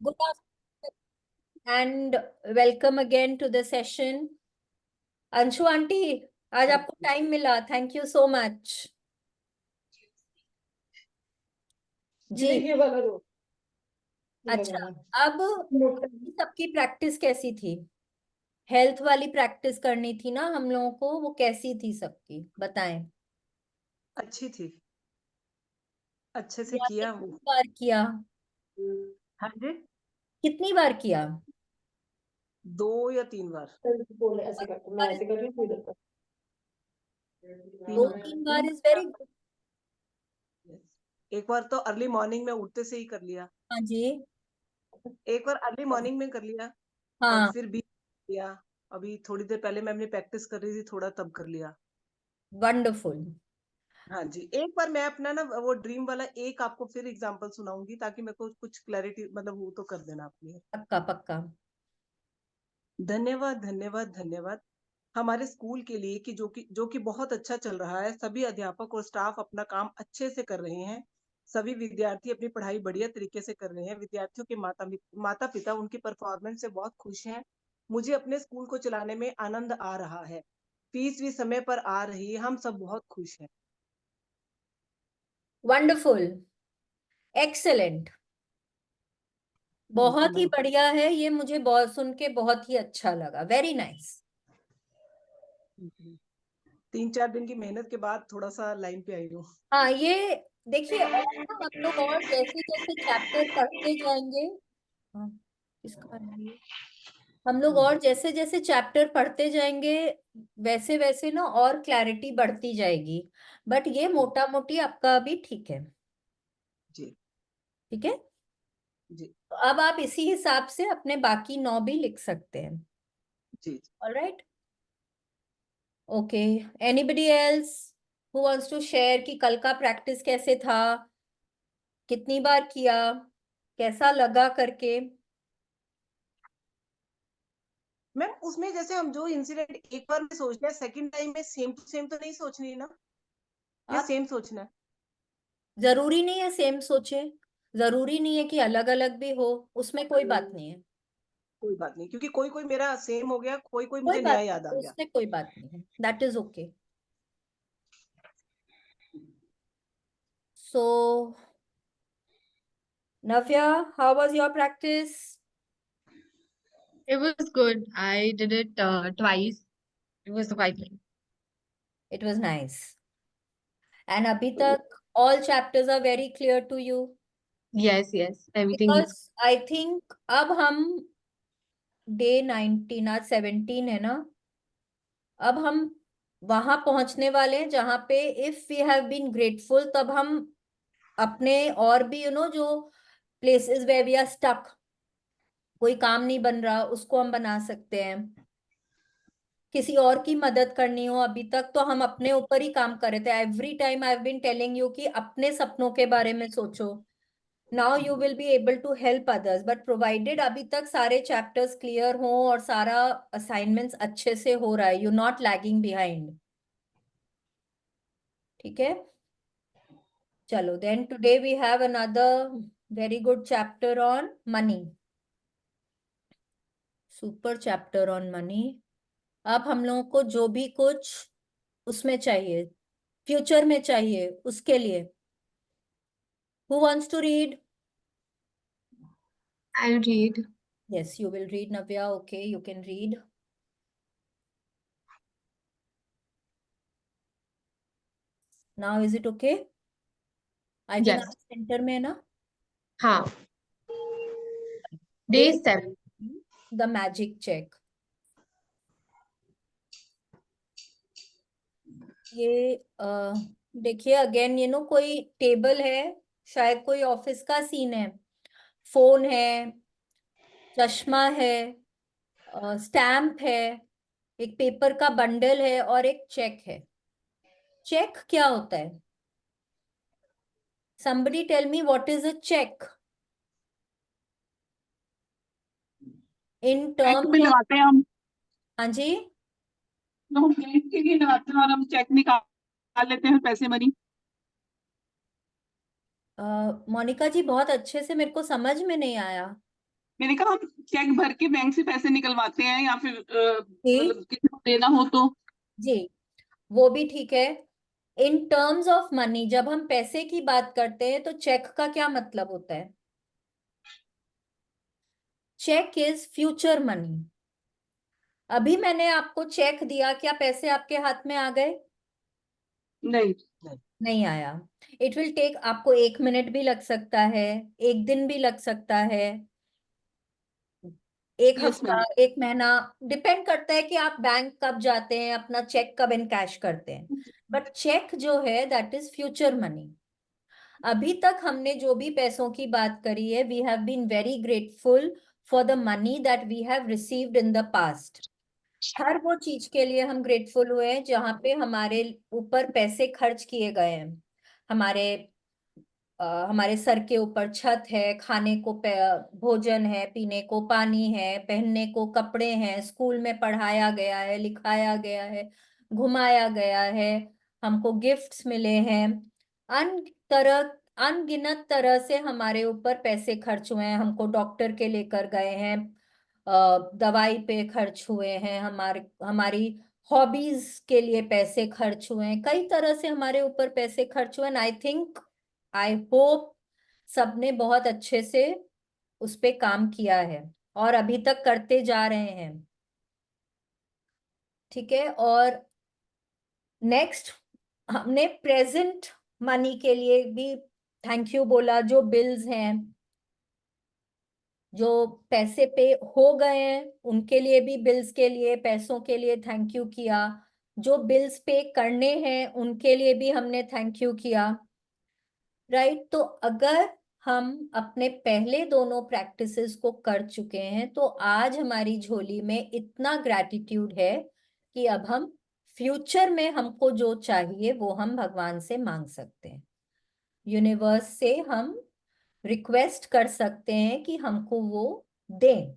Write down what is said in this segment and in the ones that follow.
Good afternoon and welcome again to the session. Anshu aunty, आज आपको time मिला, thank you so much जी। ये वाला रो। अच्छा, अब सबकी प्रैक्टिस कैसी थी? हेल्थ वाली प्रैक्टिस करनी थी ना हम लोगों को, वो कैसी थी सबकी बताएं। अच्छी थी, अच्छे से या किया वो। कितनी बार किया? हाँ जी, कितनी बार किया? 2 या 3 बार। बोले ऐसे कर, मैं ऐसे कर रही हूँ इधर कर। 2 3 3 बार इज वेरी गुड। एक बार तो अर्ली मॉर्निंग में उठते से ही कर लिया। हाँ जी। एक बार अर्ली मॉर्निंग में कर लिया और हाँ, फिर भी किया। अभी थोड़ी देर पहले मैं अपनी प्रैक्टिस कर रही थी थोड़ा, तब कर लिया। वंडरफुल। हाँ जी, एक बार मैं अपना ना वो ड्रीम वाला एक आपको फिर एग्जांपल सुनाऊंगी ताकि मेरे को कुछ क्लैरिटी, मतलब वो तो कर देना अपनी। पक्का पक्का। धन्यवाद धन्यवाद धन्यवाद हमारे स्कूल के लिए कि जो कि बहुत अच्छा चल रहा है। सभी अध्यापक और स्टाफ अपना काम अच्छे से कर रहे हैं। सभी विद्यार्थी अपनी पढ़ाई बढ़िया तरीके से कर रहे हैं। विद्यार्थियों के माता पिता उनकी परफॉर्मेंस से बहुत खुश हैं। मुझे अपने स्कूल को चलाने में आनंद आ रहा है। फीस भी समय पर आ रही है। हम सब बहुत खुश हैं। वंडरफुल, एक्सेलेंट, थैंक यू बहुत ही मैम। बढ़िया है ये। मुझे बहुत सुन के बहुत ही अच्छा लगा, वेरी नाइस। 3-4 दिन की मेहनत के बाद थोड़ा सा लाइन पे आई हूँ। हाँ, ये देखिए, और ना हम लोग और जैसे जैसे चैप्टर पढ़ते जाएंगे। हाँ, किसका है ये? हम लोग और जैसे जैसे चैप्टर पढ़ते जाएंगे वैसे वैसे ना और क्लैरिटी बढ़ती जाएगी। बट ये मोटा मोटी आपका अभी ठीक है। जी ठीक है, जी तो अब आप इसी हिसाब से अपने बाकी 9 भी लिख सकते हैं। जी। Alright, okay. Anybody else who wants to share कि कल का प्रैक्टिस कैसे था, कितनी बार किया, कैसा लगा करके? मैम उसमें जैसे हम जो इंसिडेंट एक बार में सोचते हैं, सेकंड टाइम में सेम टू सेम तो नहीं सोचनी ना, या आप सेम सोचना है? जरूरी नहीं है सेम सोचे, जरूरी नहीं है कि अलग अलग भी हो, उसमें कोई बात नहीं है। कोई बात नहीं, क्योंकि कोई कोई मेरा सेम हो गया, कोई कोई कोई मुझे नया बात याद आ नहीं, गया। उसमें कोई बात नहीं है, that is okay. So Navya, how was your practice? It was good. I did it twice. It was quite good. It was nice. And abhi tak all chapters are very clear to you? Yes, yes. Everything is. Because I think अब हम day 19, आज 17 है ना, अब हम वहां पहुंचने वाले हैं जहां पे if we have been grateful तब हम अपने और भी जो places where we are stuck, कोई काम नहीं बन रहा, उसको हम बना सकते हैं। किसी और की मदद करनी हो, अभी तक तो हम अपने ऊपर ही काम कर रहे थे। Every time I have been telling you कि अपने सपनों के बारे में सोचो। Now you will be able to help others, but provided अभी तक सारे चैप्टर्स क्लियर हो और सारा असाइनमेंट्स अच्छे से हो रहा है, यू नॉट लैगिंग बिहाइंड। ठीक है, चलो then today we have another very good chapter on money, super chapter on money. अब हम लोगों को जो भी कुछ उसमें चाहिए, फ्यूचर में चाहिए, उसके लिए who wants to read? I'll read. Yes, you will read, Navya. Okay, you can read. Now is it okay? I think Yes. आप center में है ना? हाँ. Day Day 7. the magic check. ये देखिए अगेन कोई टेबल है, शायद कोई ऑफिस का सीन है। फोन है, चश्मा है, स्टैम्प है, एक पेपर का बंडल है और एक चेक है। चेक क्या होता है? Somebody tell me what is a check in check terms में of। लगाते हैं हम। हाँ जी, हम बैंक के लिए लगाते हैं और हम चेक निकाल लेते हैं पैसे मनी। मोनिका जी बहुत अच्छे से मेरे को समझ में नहीं आया। मैंने कहा हम चेक भर के बैंक से पैसे निकलवाते हैं या फिर जी मतलब किसी को देना हो तो। जी, वो भी ठीक है। इन टर्म्स ऑफ मनी जब हम पैसे की बात करते हैं तो चेक का क्या मतलब होता है? Check is future money. अभी मैंने आपको चेक दिया, क्या पैसे आपके हाथ में आ गए? नहीं। नहीं आया। इट विल टेक, आपको 1 मिनट भी लग सकता है, 1 दिन भी लग सकता है, एक यस हफ्ता, मैम। 1 महीना। डिपेंड करता है कि आप बैंक कब जाते हैं, अपना चेक कब इनकैश करते हैं। बट चेक जो है दैट इज फ्यूचर मनी। अभी तक हमने जो भी पैसों की बात करी है, we have been very grateful for the money that we have received in the past. हर वो चीज के लिए हम ग्रेटफुल हुए हैं जहां पे हमारे ऊपर पैसे खर्च किए गए हैं। हमारे हमारे सर के ऊपर छत है, खाने को भोजन है, पीने को पानी है, पहनने को कपड़े हैं, स्कूल में पढ़ाया गया है, लिखाया गया है, घुमाया गया है, हमको गिफ्ट्स मिले हैं। अन तरह अनगिनत तरह से हमारे ऊपर पैसे खर्च हुए हैं। हमको डॉक्टर के लेकर गए हैं, दवाई पे खर्च हुए हैं, हमारी हॉबीज के लिए पैसे खर्च हुए हैं, कई तरह से हमारे ऊपर पैसे खर्च हुए हैं। आई थिंक, आई होप सबने बहुत अच्छे से उस पे काम किया है और अभी तक करते जा रहे हैं। ठीक है। और नेक्स्ट, हमने प्रेजेंट मनी के लिए भी थैंक यू बोला। जो बिल्स हैं, जो पैसे पे हो गए हैं, उनके लिए भी, बिल्स के लिए, पैसों के लिए थैंक यू किया। जो बिल्स पे करने हैं उनके लिए भी हमने थैंक यू किया। राइट। तो अगर हम अपने पहले दोनों प्रैक्टिसेस को कर चुके हैं तो आज हमारी झोली में इतना ग्रैटिट्यूड है कि अब हम फ्यूचर में हमको जो चाहिए वो हम भगवान से मांग सकते हैं। यूनिवर्स से हम रिक्वेस्ट कर सकते हैं कि हमको वो दें।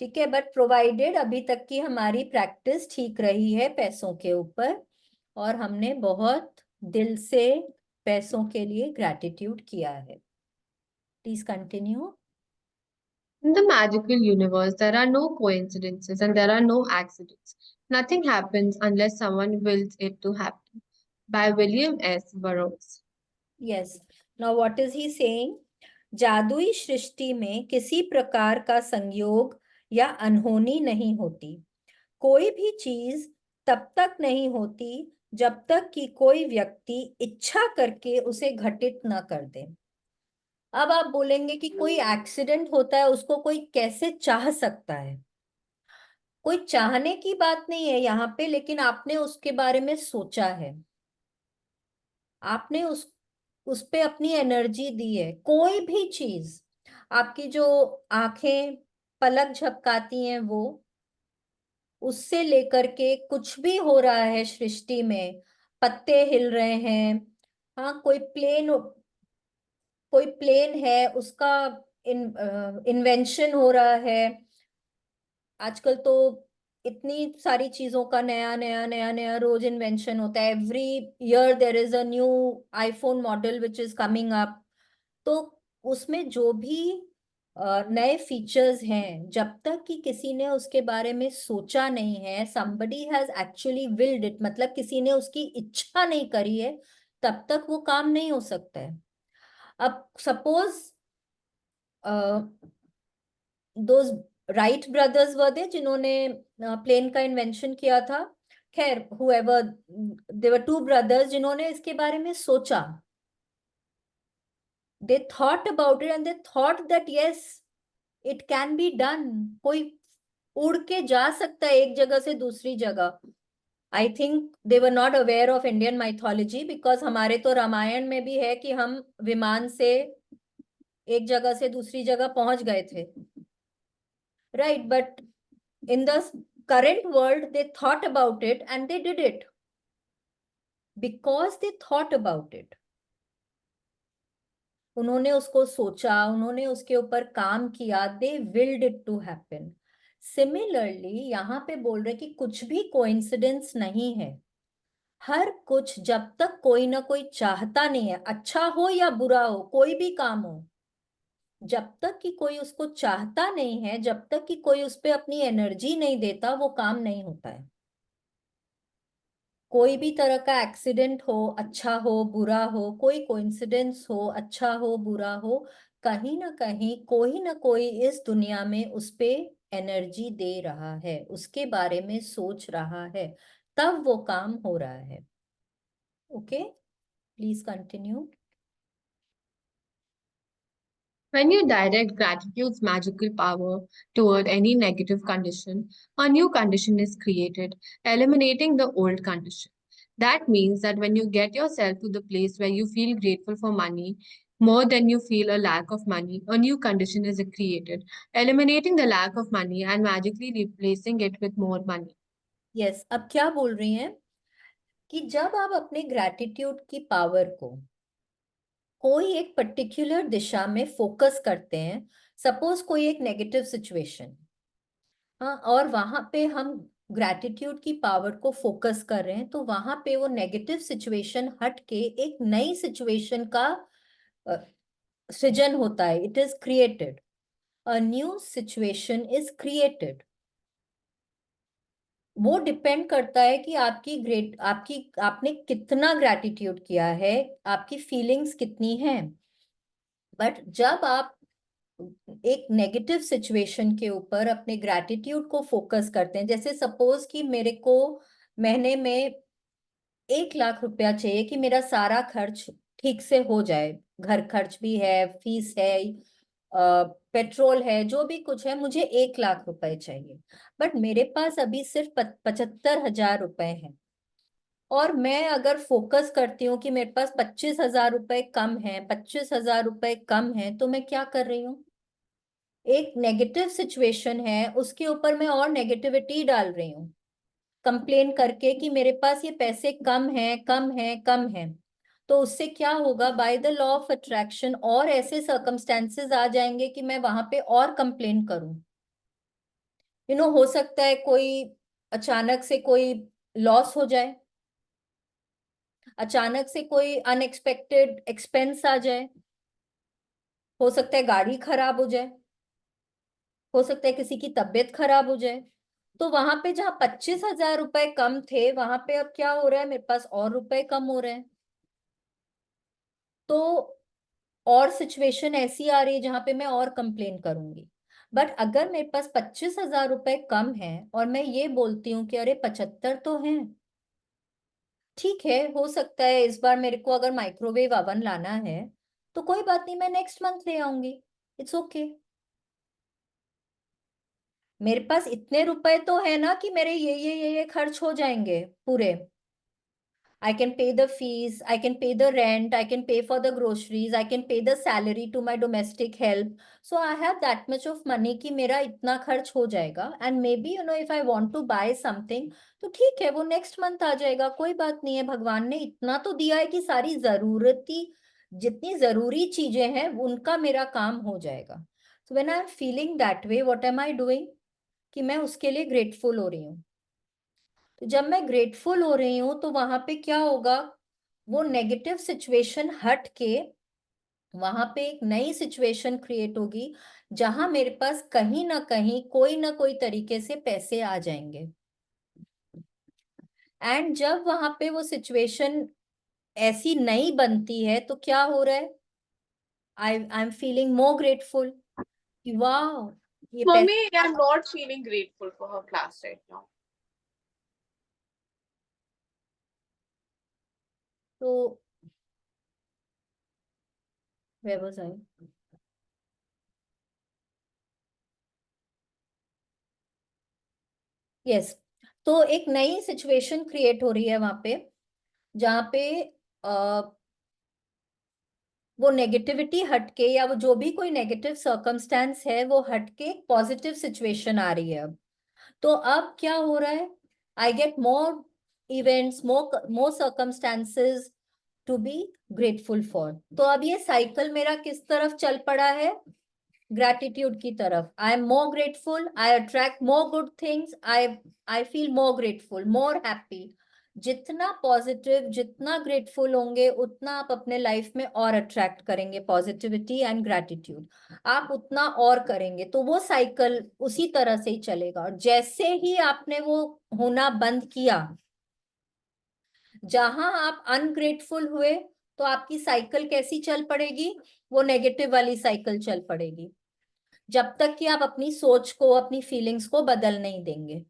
ठीक है। बट प्रोवाइडेड अभी तक की हमारी प्रैक्टिस ठीक रही है पैसों के ऊपर, और हमने बहुत दिल से पैसों के लिए ग्रैटिट्यूड किया है। Please continue. In the magical universe, there are no coincidences and there are no accidents. Nothing happens unless someone wills it to happen. By William S. Burroughs. Yes. Now what is he saying? जादुई सृष्टि में किसी प्रकार का संयोग या अनहोनी नहीं होती। कोई भी चीज तब तक नहीं होती जब तक कि कोई व्यक्ति इच्छा करके उसे घटित न कर दे। अब आप बोलेंगे कि कोई एक्सीडेंट होता है, उसको कोई कैसे चाह सकता है? कोई चाहने की बात नहीं है यहाँ पे, लेकिन आपने उसके बारे में सोचा है, आपने उस पे अपनी एनर्जी दी है। कोई भी चीज, आपकी जो आंखें पलक झपकाती हैं वो, उससे लेकर के कुछ भी हो रहा है सृष्टि में, पत्ते हिल रहे हैं, हाँ, कोई प्लेन है, उसका इन्वेंशन हो रहा है। आजकल तो इतनी सारी चीजों का नया नया नया नया रोज इन्वेंशन होता है। Every year there is a new iPhone model which is coming up. तो उसमें जो भी नए फीचर्स हैं, जब तक कि किसी ने उसके बारे में सोचा नहीं है, somebody has actually willed it, मतलब किसी ने उसकी इच्छा नहीं करी है, तब तक वो काम नहीं हो सकता है। अब सपोज दो राइट ब्रदर्स वर दे जिन्होंने प्लेन का इन्वेंशन किया था। खैर, whoever, they were two brothers जिन्होंने इसके बारे में सोचा। they thought about it and they thought that yes, it can be done। कोई उड़ के जा सकता है एक जगह से दूसरी जगह। I think they were not aware of Indian mythology, because हमारे तो रामायण में भी है कि हम विमान से एक जगह से दूसरी जगह पहुंच गए थे। Right. But in the current world they thought about it and they did it because they thought about it। उन्होंने उसको सोचा, उन्होंने उसके ऊपर काम किया, they willed it to happen। Similarly यहाँ पे बोल रहे कि कुछ भी कोइंसिडेंस नहीं है। हर कुछ, जब तक कोई ना कोई चाहता नहीं है, अच्छा हो या बुरा हो, कोई भी काम हो, जब तक कि कोई उसको चाहता नहीं है, जब तक कि कोई उस पर अपनी एनर्जी नहीं देता, वो काम नहीं होता है। कोई भी तरह का एक्सीडेंट हो, अच्छा हो बुरा हो, कोई कोइंसिडेंस हो, अच्छा हो बुरा हो, कहीं ना कहीं कोई ना कोई इस दुनिया में उस पे एनर्जी दे रहा है, उसके बारे में सोच रहा है, तब वो काम हो रहा है। Okay, please continue. When you direct gratitude's magical power toward any negative condition, a new condition is created, eliminating the old condition. That means that when you get yourself to the place where you feel grateful for money more than you feel a lack of money, a new condition is created, eliminating the lack of money and magically replacing it with more money. Yes, अब क्या बोल रही हैं कि जब आप अपने gratitude की पावर को कोई एक पर्टिकुलर दिशा में फोकस करते हैं, सपोज कोई एक नेगेटिव सिचुएशन, हाँ, और वहां पे हम ग्रैटिट्यूड की पावर को फोकस कर रहे हैं, तो वहां पे वो नेगेटिव सिचुएशन हट के एक नई सिचुएशन का सृजन होता है। It is created, a new situation is created. वो डिपेंड करता है कि आपने कितना ग्रैटिट्यूड किया है, आपकी फीलिंग्स कितनी हैं। बट जब आप एक नेगेटिव सिचुएशन के ऊपर अपने ग्रैटिट्यूड को फोकस करते हैं, जैसे सपोज कि मेरे को महीने में 1 लाख रुपया चाहिए कि मेरा सारा खर्च ठीक से हो जाए, घर खर्च भी है, फीस है, पेट्रोल है, जो भी कुछ है, मुझे 1 लाख रुपए चाहिए। बट मेरे पास अभी सिर्फ 75,000 रुपए हैं, और मैं अगर फोकस करती हूँ कि मेरे पास 25,000 रुपए कम है, 25,000 रुपए कम है, तो मैं क्या कर रही हूँ, एक नेगेटिव सिचुएशन है उसके ऊपर मैं और नेगेटिविटी डाल रही हूँ, कंप्लेन करके कि मेरे पास ये पैसे कम है कम है कम है। तो उससे क्या होगा, by the law of attraction और ऐसे सर्कमस्टेंसेस आ जाएंगे कि मैं वहां पे और कंप्लेन करूं। हो सकता है कोई अचानक से कोई लॉस हो जाए, अचानक से कोई अनएक्सपेक्टेड एक्सपेंस आ जाए, हो सकता है गाड़ी खराब हो जाए, हो सकता है किसी की तबीयत खराब हो जाए। तो वहां पे जहाँ 25,000 रुपए कम थे, वहां पे अब क्या हो रहा है, मेरे पास और रुपए कम हो रहे हैं। तो और सिचुएशन ऐसी आ रही है जहां पे मैं और कंप्लेन करूंगी। बट अगर मेरे पास 25,000 रुपए कम है और मैं ये बोलती हूँ कि अरे 75 तो हैं, ठीक है, हो सकता है इस बार मेरे को अगर माइक्रोवेव ओवन लाना है तो कोई बात नहीं, मैं नेक्स्ट मंथ ले आऊंगी, इट्स ओके। मेरे पास इतने रुपए तो है ना कि मेरे ये खर्च हो जाएंगे पूरे। I can pay the fees, I can pay the rent, I can pay for the groceries, I can pay the salary to my domestic help. So I have that much of money कि मेरा इतना खर्च हो जाएगा। And maybe if I want to buy something, तो ठीक है, वो next month आ जाएगा, कोई बात नहीं है। भगवान ने इतना तो दिया है कि सारी जितनी जरूरी चीजें हैं उनका मेरा काम हो जाएगा। So when I'm feeling that way, what am I doing? कि मैं उसके लिए ग्रेटफुल हो रही हूँ। तो जब मैं ग्रेटफुल हो रही हूं तो वहां पे क्या होगा, वो नेगेटिव सिचुएशन हट के वहां पे एक नई सिचुएशन क्रिएट होगी, जहां मेरे पास कहीं ना कोई तरीके से पैसे आ जाएंगे। एंड जब वहां पे वो सिचुएशन ऐसी नई बनती है तो क्या हो रहा है, I am feeling more grateful कि वाह, ये पैसे। Mummy, I'm not feeling grateful for her class right now. तो where was I? यस, तो एक नई सिचुएशन क्रिएट हो रही है वहां पे, जहाँ पे वो नेगेटिविटी हटके, या वो जो भी कोई नेगेटिव सर्कमस्टेंस है वो हटके एक पॉजिटिव सिचुएशन आ रही है अब। तो अब क्या हो रहा है, I get more events, more circumstances to be grateful for. तो अब ये साइकिल मेरा किस तरफ चल पड़ा है, ग्रैटिट्यूड की तरफ। I am more grateful, I attract more good things, I feel more grateful, more happy. जितना पॉजिटिव, जितना ग्रेटफुल होंगे, उतना आप अपने लाइफ में और अट्रैक्ट करेंगे पॉजिटिविटी एंड ग्रैटिट्यूड। आप उतना और करेंगे तो वो साइकिल उसी तरह से ही चलेगा। और जैसे ही आपने वो होना बंद किया, जहां आप अनग्रेटफुल हुए, तो आपकी साइकिल कैसी चल पड़ेगी? वो नेगेटिव वाली साइकिल चल पड़ेगी, जब तक कि आप अपनी सोच को, अपनी फीलिंग्स को बदल नहीं देंगे।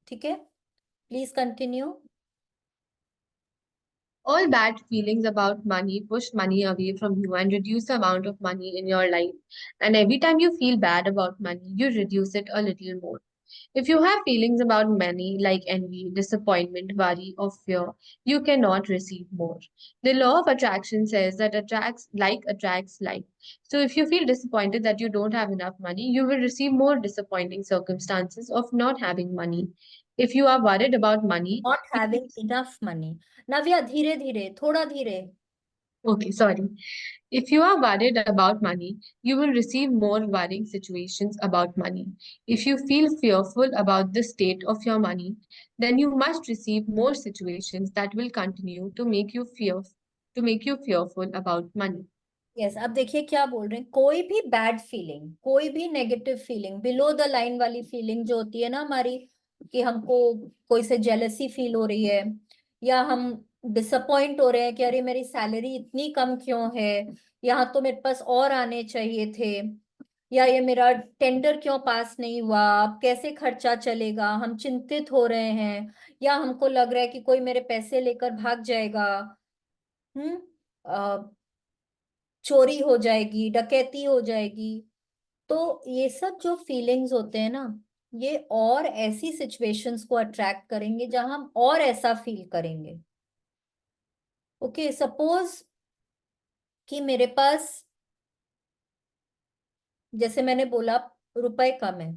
ठीक है, please continue. All bad feelings about money push money away from you and reduce the amount of money in your life. And every time you feel bad about money, you reduce it a little more. If you have feelings about money like envy, disappointment, worry, or fear, you cannot receive more. The law of attraction says that attracts like. So if you feel disappointed that you don't have enough money, you will receive more disappointing circumstances of not having money. If you are worried about money, not having enough money. Navya, धीरे धीरे, थोड़ा धीरे। okay, sorry. If you are worried about money, you will receive more worrying situations about money. If you feel fearful about the state of your money, then you must receive more situations that will continue to make you fearful about money. Yes, अब देखिए क्या बोल रहे हैं। कोई भी bad feeling, कोई भी negative feeling, below the line वाली फीलिंग जो होती है ना हमारी, कि हमको कोई से जेलसी फील हो रही है, या हम डिसअपॉइंट हो रहे हैं कि अरे मेरी सैलरी इतनी कम क्यों है, यहाँ तो मेरे पास और आने चाहिए थे, या ये मेरा टेंडर क्यों पास नहीं हुआ, अब कैसे खर्चा चलेगा, हम चिंतित हो रहे हैं, या हमको लग रहा है कि कोई मेरे पैसे लेकर भाग जाएगा, हम्म, चोरी हो जाएगी, डकैती हो जाएगी। तो ये सब जो फीलिंग्स होते हैं ना, ये और ऐसी सिचुएशंस को अट्रैक्ट करेंगे जहां हम और ऐसा फील करेंगे। ओके, सपोज कि मेरे पास, जैसे मैंने बोला, रुपए कम है।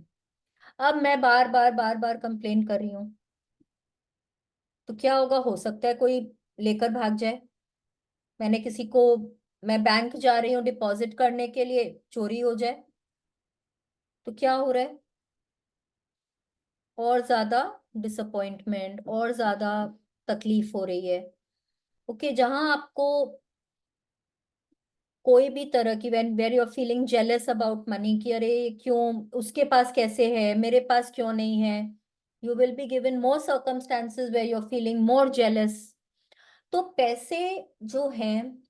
अब मैं बार बार बार बार कंप्लेन कर रही हूँ, तो क्या होगा? हो सकता है कोई लेकर भाग जाए। मैंने किसी को, मैं बैंक जा रही हूँ डिपॉजिट करने के लिए, चोरी हो जाए, तो क्या हो रहा है? और ज्यादा डिसअपॉइंटमेंट, और ज्यादा तकलीफ हो रही है। ओके, जहां आपको कोई भी तरह की, whenever you are feeling jealous about money, कि अरे क्यों उसके पास कैसे है, मेरे पास क्यों नहीं है, you will be given more circumstances where you are feeling more jealous. तो पैसे जो हैं,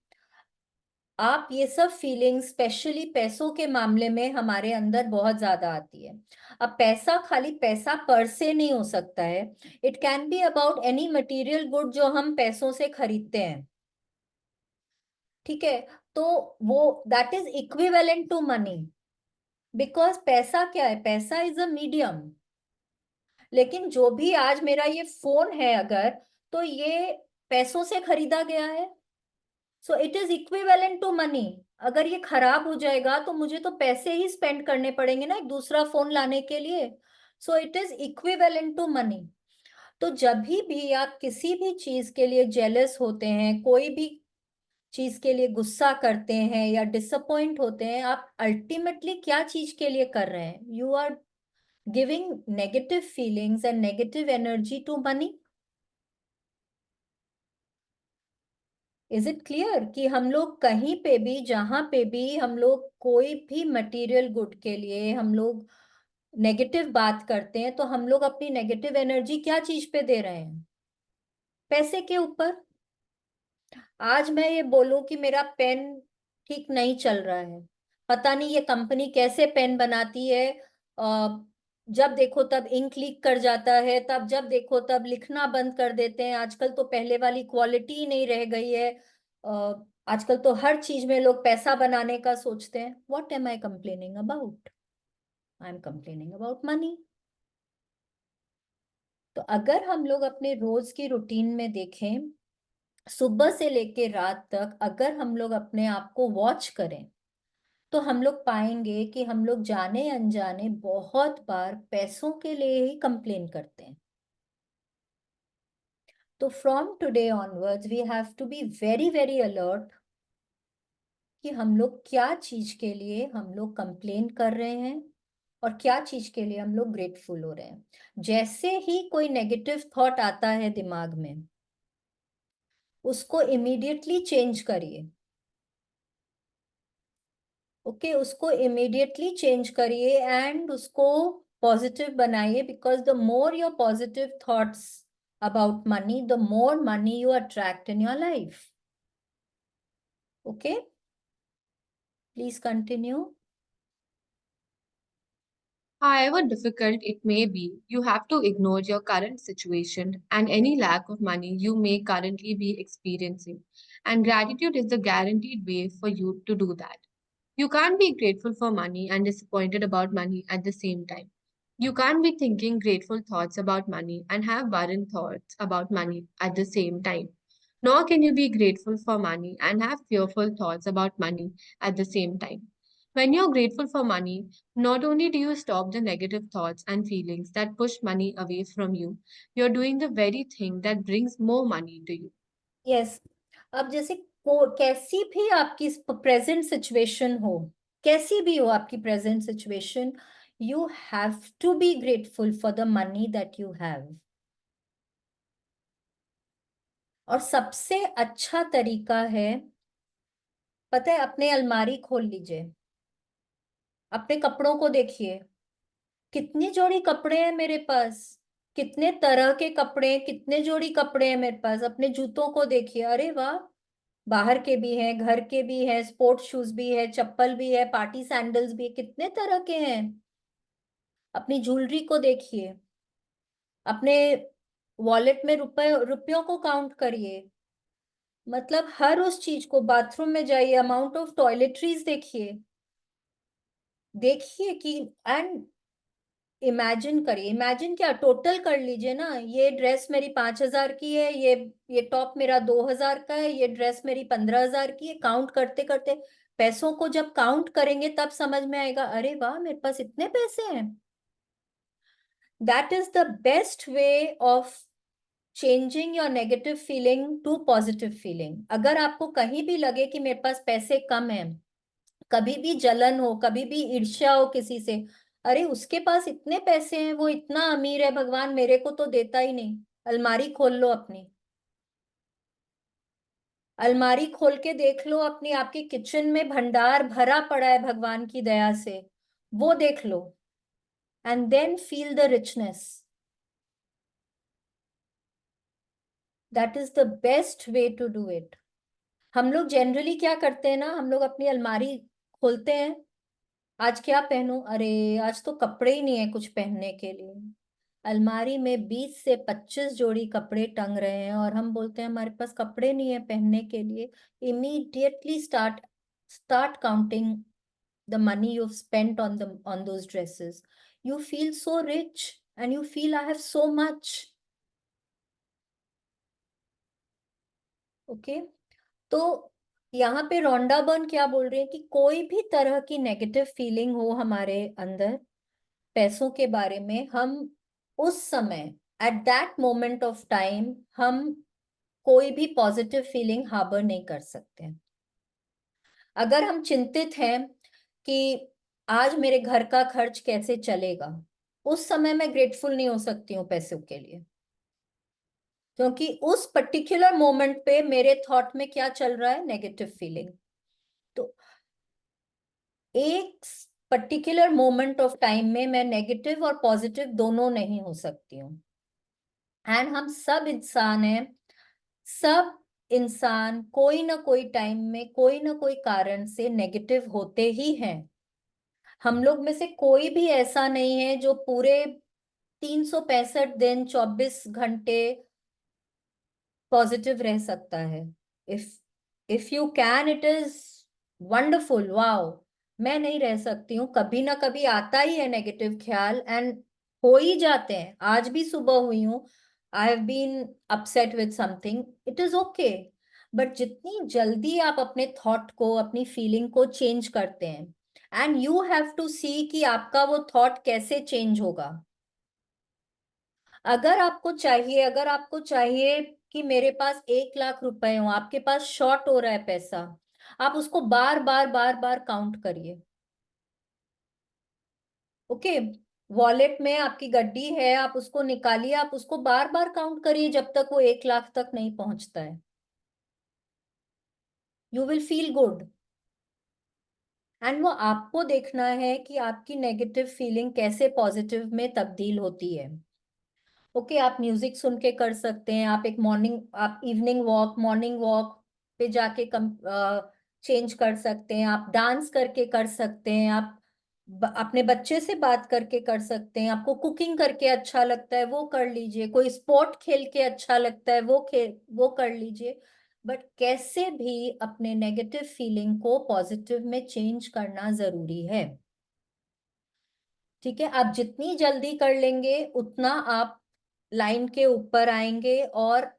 आप ये सब फीलिंग्स स्पेशली पैसों के मामले में हमारे अंदर बहुत ज्यादा आती है। अब पैसा खाली पैसा पर से नहीं हो सकता है। It can be about any material good जो हम पैसों से खरीदते हैं। ठीक है, तो वो that is equivalent to money. Because पैसा क्या है? पैसा इज अ मीडियम। लेकिन जो भी आज मेरा ये फोन है, अगर, तो ये पैसों से खरीदा गया है। So it is equivalent to money. अगर ये खराब हो जाएगा तो मुझे तो पैसे ही स्पेंड करने पड़ेंगे ना एक दूसरा फोन लाने के लिए। So it is equivalent to money. तो जब भी आप किसी भी चीज के लिए जेलस होते हैं, कोई भी चीज के लिए गुस्सा करते हैं या डिसअपॉइंट होते हैं, आप अल्टीमेटली क्या चीज के लिए कर रहे हैं? You are giving negative feelings and negative energy to money. Is it clear कि हम लोग कहीं पे भी, जहां पे भी हम लोग कोई भी मटेरियल गुड के लिए हम लोग नेगेटिव बात करते हैं, तो हम लोग अपनी नेगेटिव एनर्जी क्या चीज पे दे रहे हैं? पैसे के ऊपर। आज मैं ये बोलूं कि मेरा पेन ठीक नहीं चल रहा है, पता नहीं ये कंपनी कैसे पेन बनाती है, जब देखो तब इंक लीक कर जाता है, तब जब देखो तब लिखना बंद कर देते हैं। आजकल तो पहले वाली क्वालिटी ही नहीं रह गई है। आजकल तो हर चीज में लोग पैसा बनाने का सोचते हैं। What am I complaining about? I am complaining about money. तो अगर हम लोग अपने रोज की रूटीन में देखें, सुबह से लेके रात तक अगर हम लोग अपने आप को वॉच करें, तो हम लोग पाएंगे कि हम लोग जाने अनजाने बहुत बार पैसों के लिए ही कंप्लेन करते हैं। तो from today onwards we have to be very very alert कि हम लोग क्या चीज के लिए हम लोग कंप्लेन कर रहे हैं और क्या चीज के लिए हम लोग ग्रेटफुल हो रहे हैं। जैसे ही कोई नेगेटिव थॉट आता है दिमाग में, उसको इमीडिएटली चेंज करिए। ओके, उसको इमीडिएटली चेंज करिए एंड उसको पॉजिटिव बनाइए, because the more your positive thoughts about money, the more money you attract in your life. Okay, please continue. However difficult it may be, you have to ignore your current situation and any lack of money you may currently be experiencing. And gratitude is the guaranteed way for you to do that. You can't be grateful for money and disappointed about money at the same time. You can't be thinking grateful thoughts about money and have worrying thoughts about money at the same time. Nor can you be grateful for money and have fearful thoughts about money at the same time. When you're grateful for money, not only do you stop the negative thoughts and feelings that push money away from you, you're doing the very thing that brings more money to you. Yes, अब जैसे कैसी भी आपकी present situation हो, कैसी भी हो आपकी present situation, you have to be grateful for the money that you have. और सबसे अच्छा तरीका है, पता है, अपने अलमारी खोल लीजिए, अपने कपड़ों को देखिए, कितनी जोड़ी कपड़े हैं मेरे पास, कितने तरह के कपड़े, कितने जोड़ी कपड़े हैं मेरे पास। अपने जूतों को देखिए, अरे वाह, बाहर के भी हैं, घर के भी हैं, स्पोर्ट्स शूज भी है, चप्पल भी है, पार्टी सैंडल्स भी है, कितने तरह के हैं। अपनी ज्वेलरी को देखिए, अपने वॉलेट में रुपयों को काउंट करिए, मतलब हर उस चीज को, बाथरूम में जाइए, अमाउंट ऑफ टॉयलेटरीज देखिए, देखिए कि, एंड इमेजिन करिए, इमेजिन क्या, टोटल कर लीजिए ना, ये ड्रेस मेरी 5,000 की है, ये टॉप मेरा 2,000 का है, ये ड्रेस मेरी 15,000 की है। काउंट करते करते, पैसों को जब काउंट करेंगे तब समझ में आएगा, अरे वाह, मेरे पास इतने पैसे हैं। That is the best way of changing your negative feeling to positive feeling. अगर आपको कहीं भी लगे कि मेरे पास पैसे कम हैं, कभी भी जलन हो, कभी भी ईर्ष्या हो किसी से, अरे उसके पास इतने पैसे हैं, वो इतना अमीर है, भगवान मेरे को तो देता ही नहीं। अलमारी खोल लो अपनी, अलमारी खोल के देख लो अपनी, आपके किचन में भंडार भरा पड़ा है भगवान की दया से, वो देख लो, and then feel the richness. That is the best way to do it. हम लोग जनरली क्या करते हैं ना, हम लोग अपनी अलमारी खोलते हैं, आज क्या पहनूं, अरे आज तो कपड़े ही नहीं है कुछ पहनने के लिए। अलमारी में 20 से 25 जोड़ी कपड़े टंग रहे हैं और हम बोलते हैं हमारे पास कपड़े नहीं है पहनने के लिए। Immediately start counting the money you spent on those dresses. You feel so rich and you feel I have so much. Okay, तो यहाँ पे रोंडा बर्न क्या बोल रही है कि कोई भी तरह की नेगेटिव फीलिंग हो हमारे अंदर पैसों के बारे में, हम उस समय, at that moment of time, हम कोई भी पॉजिटिव फीलिंग हार्बर नहीं कर सकते। अगर हम चिंतित हैं कि आज मेरे घर का खर्च कैसे चलेगा, उस समय मैं ग्रेटफुल नहीं हो सकती हूँ पैसों के लिए, क्योंकि उस पर्टिकुलर मोमेंट पे मेरे थॉट में क्या चल रहा है, नेगेटिव फीलिंग। तो एक पर्टिकुलर मोमेंट ऑफ टाइम में मैं नेगेटिव और पॉजिटिव दोनों नहीं हो सकती हूँ। एंड हम सब इंसान हैं, सब इंसान कोई ना कोई टाइम में, कोई ना कोई कारण से नेगेटिव होते ही हैं। हम लोग में से कोई भी ऐसा नहीं है जो पूरे 365 दिन 24 घंटे पॉजिटिव रह सकता है। If if you can, it is wonderful, wow. मैं नहीं रह सकती हूँ, कभी ना कभी आता ही है नेगेटिव ख्याल, एंड हो ही जाते हैं। आज भी सुबह हुई हूँ, I have been upset with something, it is okay. But जितनी जल्दी आप अपने थॉट को, अपनी फीलिंग को चेंज करते हैं, एंड यू हैव टू सी कि आपका वो थॉट कैसे चेंज होगा। अगर आपको चाहिए कि मेरे पास 1 लाख रुपए हो, आपके पास शॉर्ट हो रहा है पैसा, आप उसको बार बार बार बार काउंट करिए। ओके, वॉलेट में आपकी गड्डी है, आप उसको निकालिए, आप उसको बार बार काउंट करिए जब तक वो 1 लाख तक नहीं पहुंचता है। You will feel good. And वो आपको देखना है कि आपकी नेगेटिव फीलिंग कैसे पॉजिटिव में तब्दील होती है। ओके, आप म्यूजिक सुन के कर सकते हैं, आप इवनिंग वॉक, मॉर्निंग वॉक पे जाके कम चेंज कर सकते हैं, आप डांस करके कर सकते हैं, आप अपने बच्चे से बात करके कर सकते हैं, आपको कुकिंग करके अच्छा लगता है वो कर लीजिए, कोई स्पोर्ट खेल के अच्छा लगता है वो कर लीजिए। बट कैसे भी अपने नेगेटिव फीलिंग को पॉजिटिव में चेंज करना जरूरी है। ठीक है, आप जितनी जल्दी कर लेंगे उतना आप लाइन के ऊपर आएंगे, और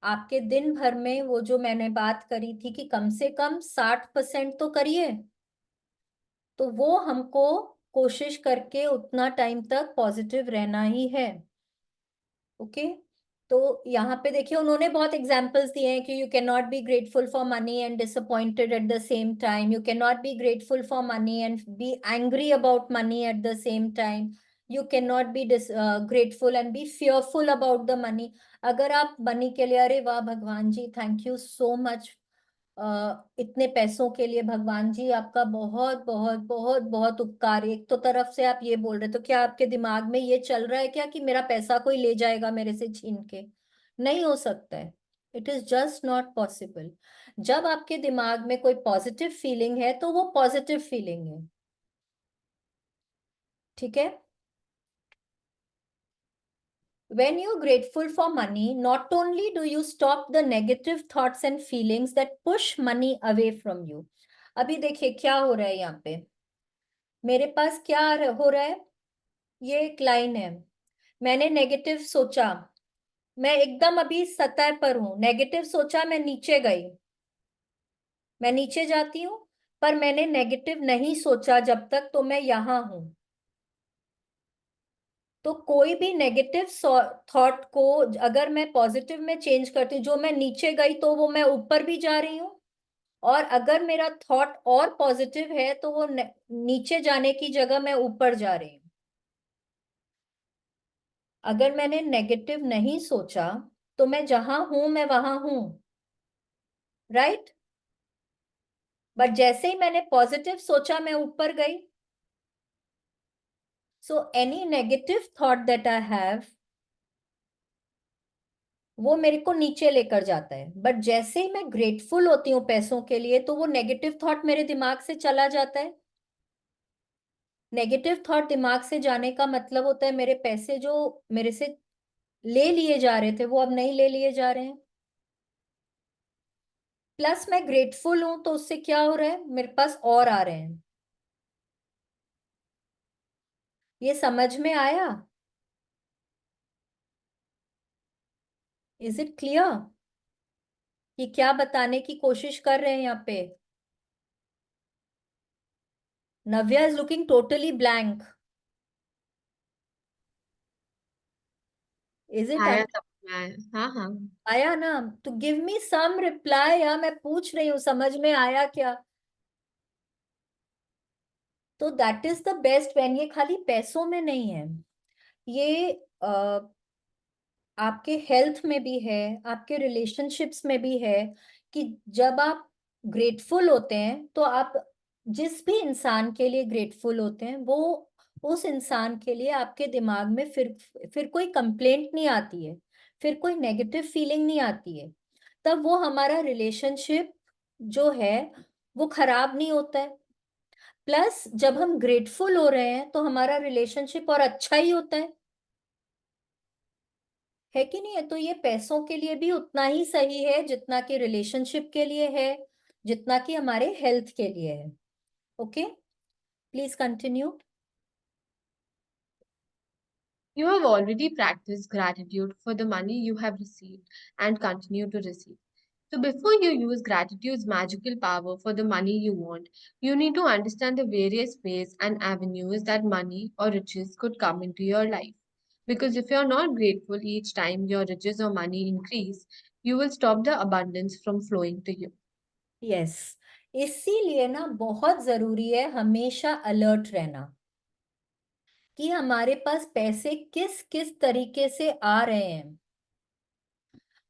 आपके दिन भर में वो जो मैंने बात करी थी कि कम से कम 60% तो करिए, तो वो हमको कोशिश करके उतना टाइम तक पॉजिटिव रहना ही है। ओके, तो यहाँ पे देखिए उन्होंने बहुत एग्जाम्पल्स दिए हैं कि you can not be grateful for money and disappointed at the same time, you can not be grateful for money and be angry about money at the same time, you can not be grateful and B fearful about the money. अगर आप money के लिए, अरे वाह भगवान जी thank you so much, इतने पैसों के लिए भगवान जी आपका बहुत बहुत बहुत बहुत उपकार, एक तो तरफ से आप ये बोल रहे, तो क्या आपके दिमाग में ये चल रहा है क्या कि मेरा पैसा कोई ले जाएगा मेरे से छीन के? नहीं हो सकता है। It is just not possible. जब आपके दिमाग में कोई पॉजिटिव फीलिंग है तो वो पॉजिटिव फीलिंग है। ठीक है, when you're grateful for money, not only do you stop the negative thoughts and feelings that push money away from you। अभी देखिए क्या हो रहा है यहाँ पे, मेरे पास क्या हो रहा है, ये एक लाइन है, मैंने नेगेटिव सोचा, मैं एकदम अभी सतह पर हूं, नेगेटिव सोचा, मैं नीचे गई, मैं नीचे जाती हूँ, पर मैंने नेगेटिव नहीं सोचा जब तक, तो मैं यहां हूं। तो कोई भी नेगेटिव थॉट को अगर मैं पॉजिटिव में चेंज करती हूँ, जो मैं नीचे गई तो वो मैं ऊपर भी जा रही हूँ, और अगर मेरा थॉट और पॉजिटिव है तो वो नीचे जाने की जगह मैं ऊपर जा रही हूँ। अगर मैंने नेगेटिव नहीं सोचा तो मैं जहां हूं मैं वहां हूं, राइट। बट जैसे ही मैंने पॉजिटिव सोचा मैं ऊपर गई। So any negative thought that I have वो मेरे को नीचे लेकर जाता है, बट जैसे ही मैं ग्रेटफुल होती हूँ पैसों के लिए तो वो नेगेटिव थॉट मेरे दिमाग से चला जाता है। नेगेटिव थॉट दिमाग से जाने का मतलब होता है मेरे पैसे जो मेरे से ले लिए जा रहे थे वो अब नहीं ले लिए जा रहे हैं। प्लस मैं ग्रेटफुल हूं तो उससे क्या हो रहा है, मेरे पास और आ रहे हैं। ये समझ में आया? इज इट क्लियर कि क्या बताने की कोशिश कर रहे हैं यहाँ पे? Navya is looking totally blank. Is it आया समझ में आया, हाँ हाँ। आया ना? तो गिव मी सम रिप्लाई, या मैं पूछ रही हूँ समझ में आया क्या? तो that is the best when ये खाली पैसों में नहीं है, ये आपके हेल्थ में भी है, आपके रिलेशनशिप्स में भी है, कि जब आप ग्रेटफुल होते हैं तो आप जिस भी इंसान के लिए ग्रेटफुल होते हैं वो उस इंसान के लिए आपके दिमाग में फिर कोई कंप्लेंट नहीं आती है, फिर कोई नेगेटिव फीलिंग नहीं आती है, तब वो हमारा रिलेशनशिप जो है वो खराब नहीं होता है। प्लस जब हम ग्रेटफुल हो रहे हैं तो हमारा रिलेशनशिप और अच्छा ही होता है कि नहीं है? तो ये पैसों के लिए भी उतना ही सही है जितना कि रिलेशनशिप के लिए है, जितना कि हमारे हेल्थ के लिए है। Okay, please continue. You have already practiced gratitude for the money you have received and continue to receive. So, before you use gratitude's magical power for the money you want, you need to understand the various ways and avenues that money or riches could come into your life. Because if you're not grateful each time your riches or money increase, you will stop the abundance from flowing to you. Yes, इसीलिए ना बहुत जरूरी है हमेशा alert रहना। कि हमारे पास पैसे किस किस तरीके से आ रहे हैं,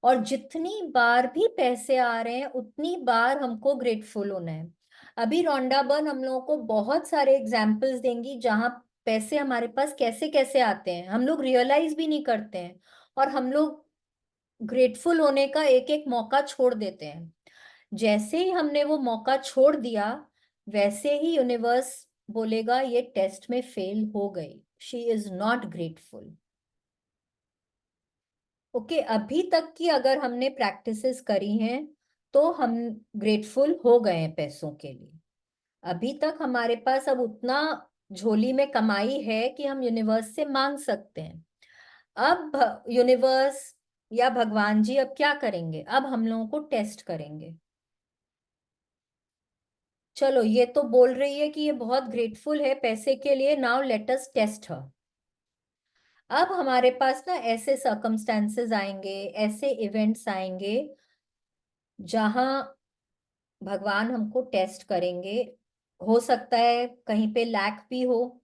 और जितनी बार भी पैसे आ रहे हैं उतनी बार हमको ग्रेटफुल होना है। अभी रोंडा बर्न हम लोगों को बहुत सारे एग्जाम्पल्स देंगी जहां पैसे हमारे पास कैसे कैसे आते हैं, हम लोग रियलाइज भी नहीं करते हैं, और हम लोग ग्रेटफुल होने का एक एक मौका छोड़ देते हैं। जैसे ही हमने वो मौका छोड़ दिया, वैसे ही यूनिवर्स बोलेगा ये टेस्ट में फेल हो गई, she is not grateful. Okay, अभी तक की अगर हमने प्रैक्टिसेस करी हैं तो हम ग्रेटफुल हो गए हैं पैसों के लिए। अभी तक हमारे पास अब उतना झोली में कमाई है कि हम यूनिवर्स से मांग सकते हैं। अब यूनिवर्स या भगवान जी अब क्या करेंगे, अब हम लोगों को टेस्ट करेंगे। चलो, ये तो बोल रही है कि ये बहुत ग्रेटफुल है पैसे के लिए, नाउ लेट अस टेस्ट हर। अब हमारे पास ना ऐसे सर्कमस्टेंसेस आएंगे, ऐसे इवेंट्स आएंगे जहां भगवान हमको टेस्ट करेंगे। हो सकता है कहीं पे लैक भी हो,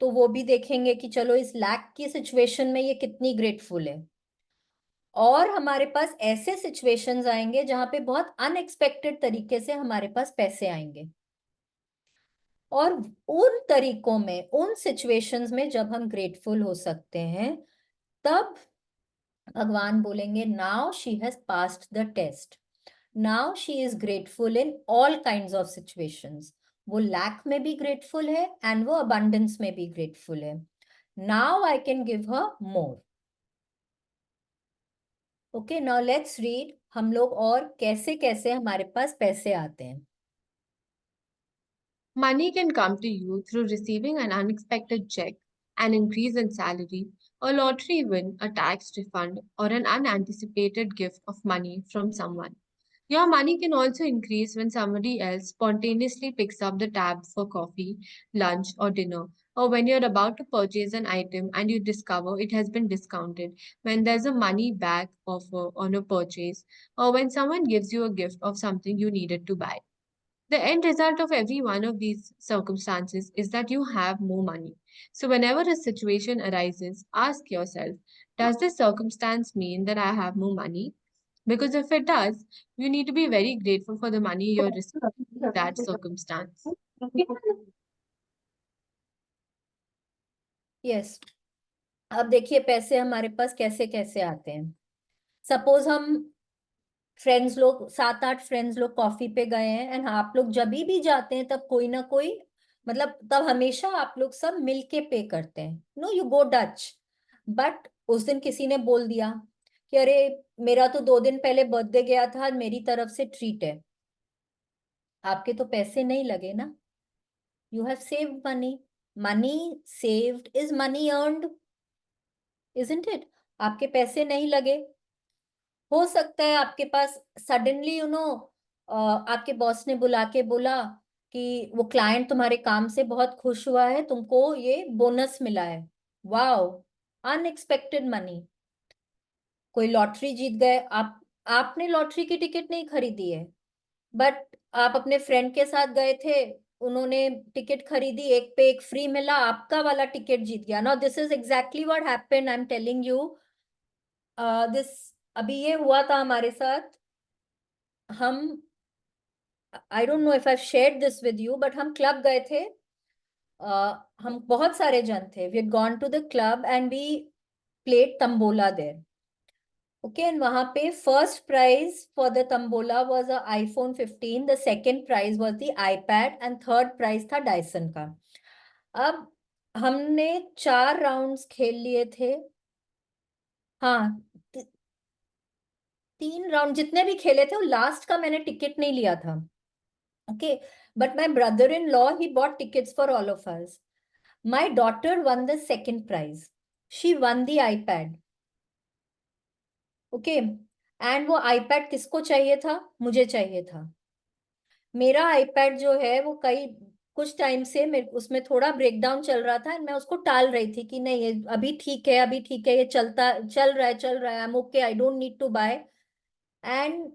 तो वो भी देखेंगे कि चलो इस लैक की सिचुएशन में ये कितनी ग्रेटफुल है। और हमारे पास ऐसे सिचुएशंस आएंगे जहां पे बहुत अनएक्सपेक्टेड तरीके से हमारे पास पैसे आएंगे, और उन तरीकों में, उन सिचुएशंस में जब हम ग्रेटफुल हो सकते हैं, तब भगवान बोलेंगे now she has passed the test, now she is grateful in all kinds of situations. वो लैक में भी ग्रेटफुल है एंड वो अबंडेंस में भी ग्रेटफुल है। Now I can give her more. Okay, now let's read हम लोग और कैसे कैसे हमारे पास पैसे आते हैं। Money can come to you through receiving an unexpected check, an increase in salary, a lottery win, a tax refund, or an unanticipated gift of money from someone. Your money can also increase when somebody else spontaneously picks up the tab for coffee, lunch, or dinner, or when you're about to purchase an item and you discover it has been discounted, when there's a money back offer on a purchase, or when someone gives you a gift of something you needed to buy. The end result of every one of these circumstances is that you have more money. So, whenever a situation arises, ask yourself, does this circumstance mean that I have more money? Because if it does, you need to be very grateful for the money you're receiving in that circumstance. Yes, अब देखिए पैसे हमारे पास कैसे कैसे आते हैं। Suppose हम friends लोग, 7 8 फ्रेंड्स लोग कॉफी पे गए हैं, एंड आप लोग जब भी जाते हैं तब कोई ना कोई, मतलब तब हमेशा आप लोग सब मिलके पे करते हैं, no you go Dutch. But उस दिन किसी ने बोल दिया कि अरे मेरा तो 2 दिन पहले बर्थडे गया था, मेरी तरफ से ट्रीट है। आपके तो पैसे नहीं लगे ना, you have saved money, money saved is money earned, isn't it? आपके पैसे नहीं लगे। हो सकता है आपके पास सडनली आपके बॉस ने बुला के बोला कि वो क्लाइंट तुम्हारे काम से बहुत खुश हुआ है, तुमको ये बोनस मिला है। Wow, unexpected money. कोई लॉटरी जीत गए आप, आपने लॉटरी की टिकट नहीं खरीदी है, बट आप अपने फ्रेंड के साथ गए थे, उन्होंने टिकट खरीदी, एक पे एक फ्री मिला, आपका वाला टिकट जीत गया। Now this is exactly what happened, I am telling you this. अभी ये हुआ था हमारे साथ। Hmm, I don't know if I shared this with you, but हम क्लब गए थे। हम बहुत सारे जन थे, we had gone to the club and we played tambola there. Okay, and वहां पे first prize for the tambola was a iPhone 15, the second prize was the iPad, and third prize था डायसन का। अब हमने 4 rounds खेल लिए थे। हाँ, 3 राउंड जितने भी खेले थे, वो लास्ट का मैंने टिकट नहीं लिया था। Okay, but my brother-in-law, he bought tickets for all of us. My daughter won the second prize. She won the iPad. Okay, and वो iPad किसको चाहिए था? मुझे चाहिए था। मेरा iPad जो है वो कई कुछ टाइम से मेरे उसमें थोड़ा ब्रेकडाउन चल रहा था, एंड मैं उसको टाल रही थी कि नहीं, ये अभी ठीक है, अभी ठीक है, ये चल रहा है, I am okay, I don't need to buy. And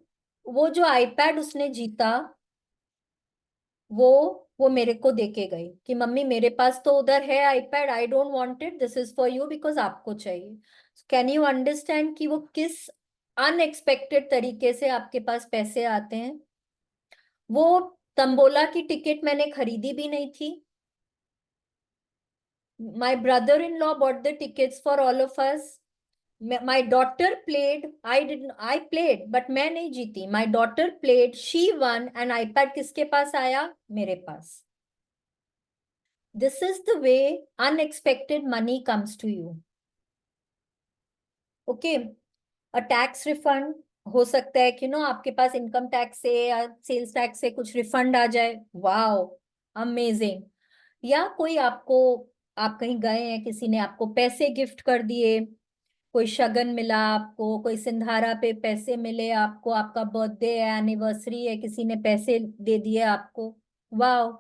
वो जो iPad उसने जीता, वो मेरे को देके गई कि मम्मी मेरे पास तो उधर है iPad, I don't want it, this is for you because आपको चाहिए। कैन यू अंडरस्टैंड कि वो किस अनएक्सपेक्टेड तरीके से आपके पास पैसे आते हैं। वो तंबोला की टिकट मैंने खरीदी भी नहीं थी। My brother in law bought the tickets for all of us. My daughter played, I played, but मैं नहीं जीती। My daughter played, she won, and iPad किसके पास आया? मेरे पास। This is the way unexpected money comes to you. Okay, a tax refund हो सकता है कि आपके पास इनकम टैक्स से या सेल्स टैक्स से कुछ रिफंड आ जाए, वाओ अमेजिंग। या कोई आपको, आप कहीं गए हैं, किसी ने आपको पैसे गिफ्ट कर दिए, कोई शगन मिला आपको, कोई सिंधारा पे पैसे मिले आपको, आपका बर्थडे है, एनिवर्सरी है, किसी ने पैसे दे दिए आपको, वाह।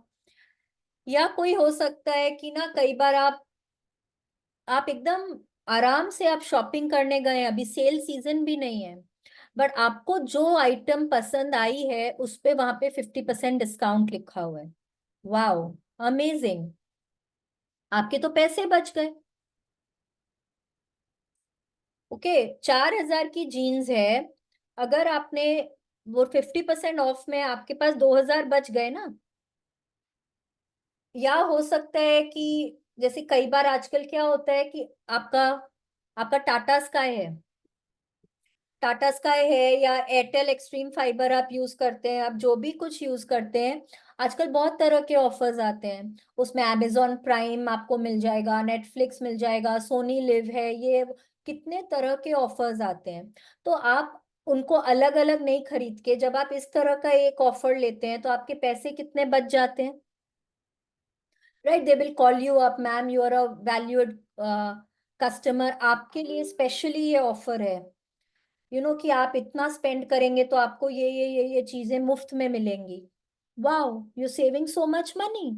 या कोई हो सकता है कि कई बार आप एकदम आराम से आप शॉपिंग करने गए, अभी सेल सीजन भी नहीं है, बट आपको जो आइटम पसंद आई है उस पे वहां पे 50% डिस्काउंट लिखा हुआ है, वाह अमेजिंग, आपके तो पैसे बच गए। ओके, 4,000 की जीन्स है, अगर आपने वो 50% ऑफ में आपके पास 2,000 बच गए ना। या हो सकता है कि जैसे कई बार आजकल क्या होता है कि आपका आपका टाटा स्काई है, टाटा स्काई है या एयरटेल एक्सट्रीम फाइबर आप यूज करते हैं, आप जो भी कुछ यूज करते हैं, आजकल बहुत तरह के ऑफर्स आते हैं। उसमें अमेजॉन प्राइम आपको मिल जाएगा, नेटफ्लिक्स मिल जाएगा, सोनी लिव है, ये कितने तरह के ऑफर्स आते हैं। तो आप उनको अलग अलग नहीं खरीद के जब आप इस तरह का एक ऑफर लेते हैं तो आपके पैसे कितने बच जाते हैं, right. They will call you up, ma'am you are a valued customer, आपके लिए स्पेशली ये ऑफर है, कि आप इतना स्पेंड करेंगे तो आपको ये चीजें मुफ्त में मिलेंगी, wow you saving so much money.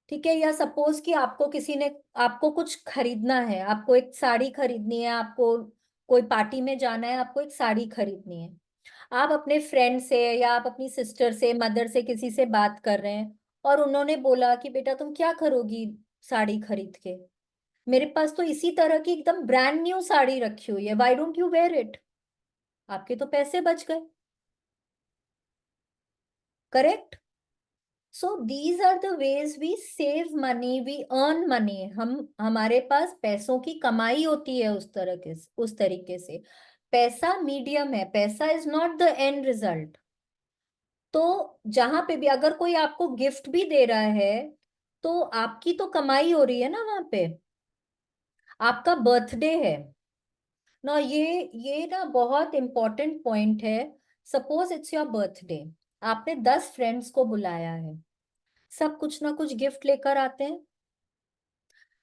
ठीक है, या सपोज कि आपको किसी ने, आपको कुछ खरीदना है, आपको एक साड़ी खरीदनी है, आपको कोई पार्टी में जाना है, आपको एक साड़ी खरीदनी है, आप अपने फ्रेंड से या आप अपनी सिस्टर से, मदर से, किसी से बात कर रहे हैं और उन्होंने बोला कि बेटा तुम क्या करोगी साड़ी खरीद के, मेरे पास तो इसी तरह की एकदम ब्रांड न्यू साड़ी रखी हुई है, why don't you wear it, आपके तो पैसे बच गए, correct. So these are the ways we save money, we earn money, हमारे पास पैसों की कमाई होती है उस तरीके से। पैसा मीडियम है, पैसा is not the end result. तो जहां पे भी अगर कोई आपको गिफ्ट भी दे रहा है तो आपकी तो कमाई हो रही है ना वहां पे। आपका बर्थडे है ना, ये ना बहुत इंपॉर्टेंट पॉइंट है। सपोज इट्स योर बर्थडे, आपने 10 फ्रेंड्स को बुलाया है, सब कुछ ना कुछ गिफ्ट लेकर आते हैं।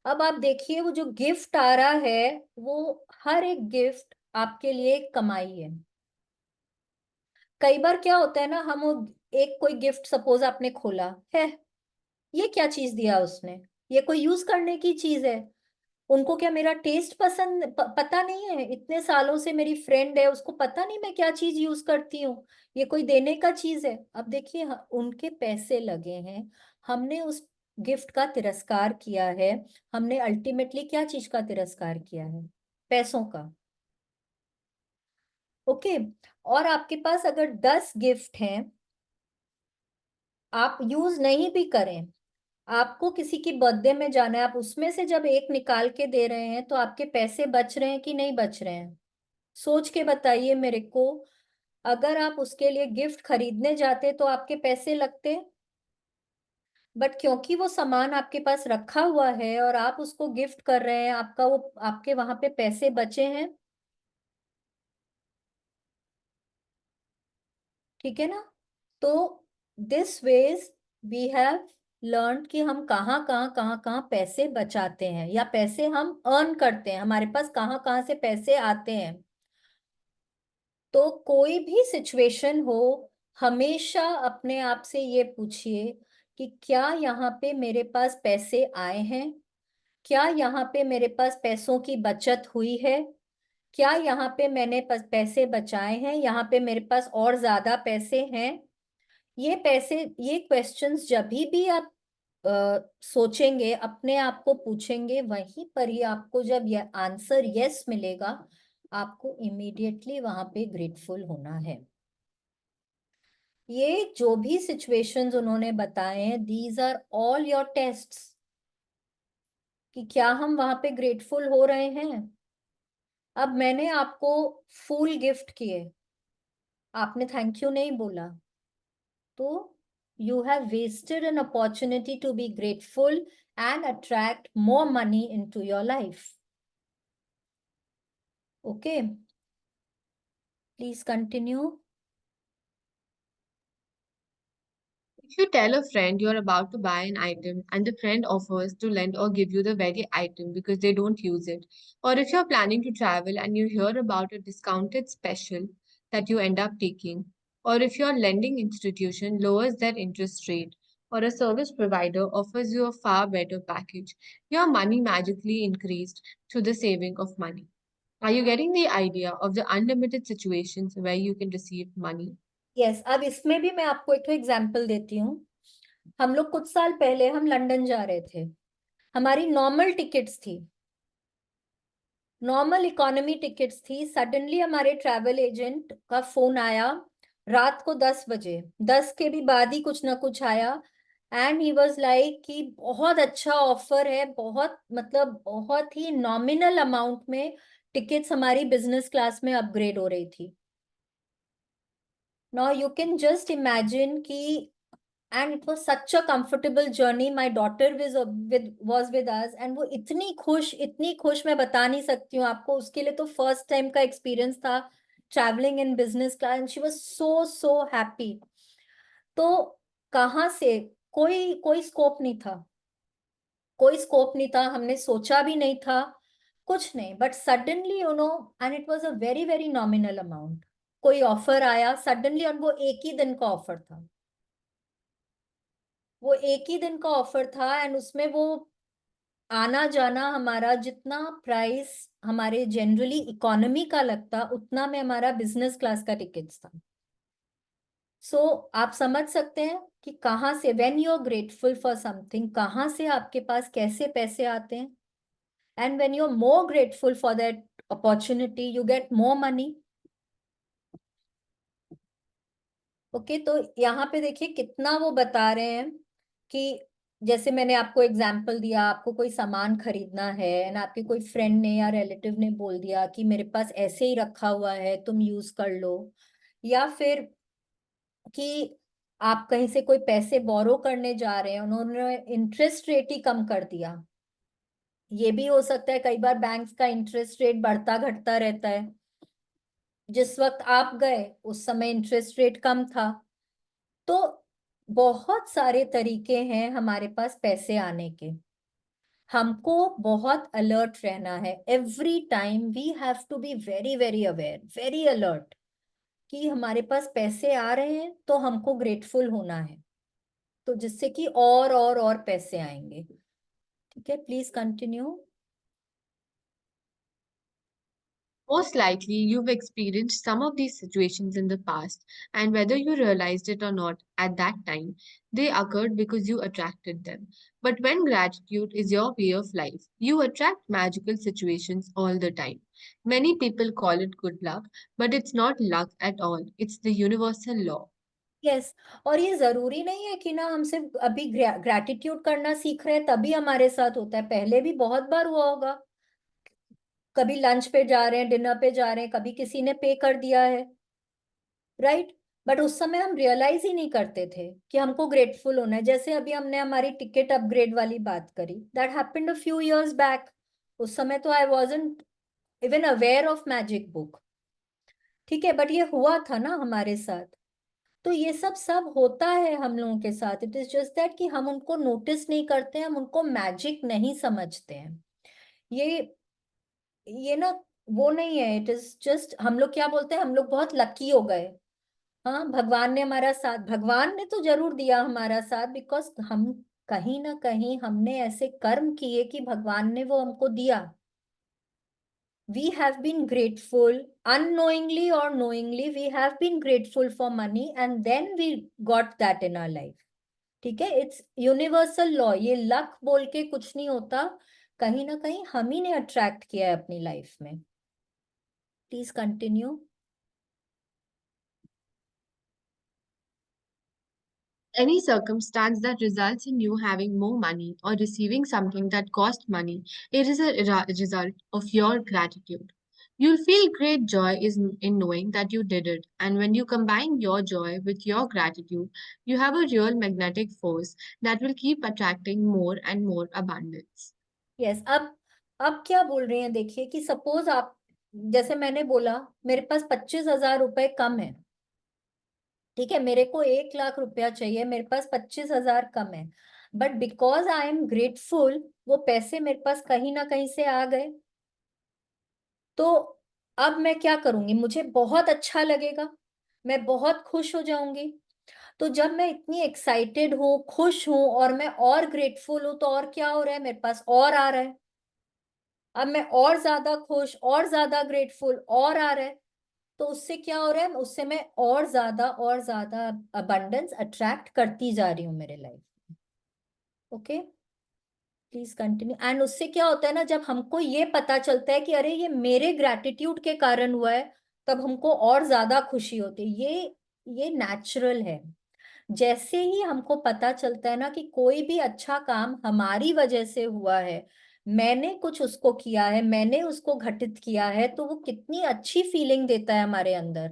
अब आप देखिए वो जो गिफ्ट आ रहा है, वो हर एक गिफ्ट आपके लिए एक कमाई है। कई बार क्या होता है ना, हम एक कोई गिफ्ट सपोज आपने खोला है, ये क्या चीज दिया उसने, ये कोई यूज करने की चीज है, उनको क्या मेरा टेस्ट पता नहीं है, इतने सालों से मेरी फ्रेंड है, उसको पता नहीं मैं क्या चीज यूज करती हूँ, ये कोई देने का चीज है। अब देखिए उनके पैसे लगे हैं, हमने उस गिफ्ट का तिरस्कार किया है, हमने अल्टीमेटली क्या चीज का तिरस्कार किया है, पैसों का। ओके, और आपके पास अगर 10 गिफ्ट हैं, आप यूज नहीं भी करें, आपको किसी की बर्थडे में जाना है, आप उसमें से जब एक निकाल के दे रहे हैं तो आपके पैसे बच रहे हैं कि नहीं बच रहे हैं, सोच के बताइए मेरे को। अगर आप उसके लिए गिफ्ट खरीदने जाते तो आपके पैसे लगते, बट क्योंकि वो सामान आपके पास रखा हुआ है और आप उसको गिफ्ट कर रहे हैं, आपका वो आपके वहां पे पैसे बचे हैं, ठीक है ना। तो this ways we have learn कि हम कहाँ कहाँ पैसे बचाते हैं या पैसे हम अर्न करते हैं, हमारे पास कहाँ कहाँ से पैसे आते हैं। तो कोई भी सिचुएशन हो, हमेशा अपने आप से ये पूछिए कि क्या यहाँ पे मेरे पास पैसे आए हैं, क्या यहाँ पे मेरे पास पैसों की बचत हुई है, क्या यहाँ पे मैंने पैसे बचाए हैं, यहाँ पे मेरे पास और ज्यादा पैसे हैं, ये पैसे, ये क्वेश्चंस जब भी आप सोचेंगे, अपने आप को पूछेंगे, वहीं पर ही आपको जब ये आंसर यस मिलेगा, आपको इमीडिएटली वहां पे ग्रेटफुल होना है। ये जो भी सिचुएशंस उन्होंने बताए हैं, these are all your tests, कि क्या हम वहां पे ग्रेटफुल हो रहे हैं। अब मैंने आपको फूल गिफ्ट किए, आपने थैंक यू नहीं बोला, तो you have wasted an opportunity to be grateful and attract more money into your life. Okay, please continue. If you tell a friend you're about to buy an item and the friend offers to lend or give you the very item because they don't use it, or if you're planning to travel and you hear about a discounted special that you end up taking, or if your lending institution lowers their interest rate, or a service provider offers you a far better package, your money magically increased through the saving of money. Are you getting the idea of the unlimited situations where you can receive money? Yes, अब इसमें भी मैं आपको एक example देती हूँ। हम लोग कुछ साल पहले हम लंदन जा रहे थे, हमारी नॉर्मल टिकट्स थी, नॉर्मल इकोनॉमी टिकट्स थी। सडनली हमारे ट्रैवल एजेंट का फोन आया रात को 10 बजे, 10 के भी बाद ही कुछ ना कुछ आया, एंड ही वाज लाइक कि बहुत अच्छा ऑफर है, बहुत मतलब बहुत ही नॉमिनल अमाउंट में टिकट्स हमारी बिजनेस क्लास में अपग्रेड हो रही थी। Now you can just imagine कि, and it was such a comfortable journey. My daughter was with us, and वो इतनी खुश मैं बता नहीं सकती हूँ आपको। उसके लिए तो फर्स्ट टाइम का एक्सपीरियंस था travelling in business class, and she was so happy. तो कहाँ से, कोई कोई स्कोप नहीं था, कोई स्कोप नहीं था, हमने सोचा भी नहीं था, कुछ नहीं, but suddenly you know, and it was a very very nominal amount, कोई ऑफर आया सडनली, और वो एक ही दिन का ऑफर था, वो एक ही दिन का ऑफर था, एंड उसमें वो आना जाना हमारा जितना प्राइस हमारे जनरली इकोनॉमी का लगता, उतना में हमारा बिजनेस क्लास का टिकट्स था। सो आप समझ सकते हैं कि कहाँ से, when you are grateful for something, कहाँ से आपके पास कैसे पैसे आते हैं, and when you are more grateful for that opportunity, you get more money. Okay, तो यहाँ पे देखिए कितना वो बता रहे हैं कि जैसे मैंने आपको एग्जाम्पल दिया, आपको कोई सामान खरीदना है ना, आपके कोई फ्रेंड ने या रिलेटिव ने बोल दिया कि मेरे पास ऐसे ही रखा हुआ है, तुम यूज कर लो, या फिर कि आप कहीं से कोई पैसे बोरो करने जा रहे हैं, उन्होंने इंटरेस्ट रेट ही कम कर दिया। ये भी हो सकता है, कई बार बैंक्स का इंटरेस्ट रेट बढ़ता घटता रहता है, जिस वक्त आप गए उस समय इंटरेस्ट रेट कम था। तो बहुत सारे तरीके हैं हमारे पास पैसे आने के, हमको बहुत अलर्ट रहना है। Every time we have to be very very aware, very alert, कि हमारे पास पैसे आ रहे हैं तो हमको ग्रेटफुल होना है, तो जिससे कि और पैसे आएंगे। ठीक है, please continue. Most likely, you've experienced some of these situations in the past, and whether you realized it or not at that time, they occurred because you attracted them. But when gratitude is your way of life, you attract magical situations all the time. Many people call it good luck, but it's not luck at all, it's the universal law. Yes, और ये जरूरी नहीं है कि ना हम सिर्फ अभी ग्रैटिट्यूड करना सीख रहे हैं तभी हमारे साथ होता है, पहले भी बहुत बार हुआ होगा। कभी लंच पे जा रहे हैं, डिनर पे जा रहे हैं, कभी किसी ने पे कर दिया है, राइट, बट उस समय हम रियलाइज ही नहीं करते थे कि हमको ग्रेटफुल होना है। जैसे अभी हमने हमारी टिकट अपग्रेड वाली बात करी, that happened a few years back. उस समय तो I wasn't even aware of magic book, ठीक है, बट ये हुआ था ना हमारे साथ। तो ये सब होता है हम लोगों के साथ, इट इज जस्ट दैट कि हम उनको नोटिस नहीं करते हैं, हम उनको मैजिक नहीं समझते हैं। ये ये ना वो नहीं है, इट इज जस्ट, हम लोग क्या बोलते हैं, हम लोग बहुत लकी हो गए। हाँ, भगवान ने हमारा साथ, भगवान ने तो जरूर दिया हमारा साथ, बिकॉज हम कहीं ना कहीं हमने ऐसे कर्म किए कि भगवान ने वो हमको दिया। we have been grateful unknowingly or knowingly, we have been grateful for money and then we got that in our life. ठीक है, इट्स यूनिवर्सल लॉ, ये लक बोल के कुछ नहीं होता, कहीं ना कहीं हम ही ने अट्रैक्ट किया है अपनी लाइफ में. Please continue. Any circumstance that results in you having more money or receiving something that cost money, it is a result of your gratitude. You'll feel great joy in knowing that you did it, and when you combine your joy with your gratitude, you have a real magnetic force that will keep attracting more and more abundance. Yes, अब क्या बोल रहे हैं देखिए, कि suppose आप, जैसे मैंने बोला मेरे पास 25,000 रुपए कम है. ठीक है, मेरे को 1 लाख रुपया चाहिए, मेरे पास 25,000 कम है, but because I am grateful वो पैसे मेरे पास कहीं ना कहीं से आ गए. तो अब मैं क्या करूंगी, मुझे बहुत अच्छा लगेगा, मैं बहुत खुश हो जाऊंगी. तो जब मैं इतनी एक्साइटेड हूँ, खुश हूँ और मैं और ग्रेटफुल हूँ, तो और क्या हो रहा है, मेरे पास और आ रहा है. अब मैं और ज्यादा खुश, और ज्यादा ग्रेटफुल, और आ रहा है. तो उससे क्या हो रहा है, उससे मैं और ज्यादा अबंडेंस अट्रैक्ट करती जा रही हूँ मेरे लाइफ में. Okay, please continue. एंड उससे क्या होता है ना, जब हमको ये पता चलता है कि अरे ये मेरे ग्रेटिट्यूड के कारण हुआ है, तब हमको और ज्यादा खुशी होती है. ये नेचुरल है. जैसे ही हमको पता चलता है ना कि कोई भी अच्छा काम हमारी वजह से हुआ है, मैंने कुछ उसको किया है, मैंने उसको घटित किया है, तो वो कितनी अच्छी फीलिंग देता है हमारे अंदर,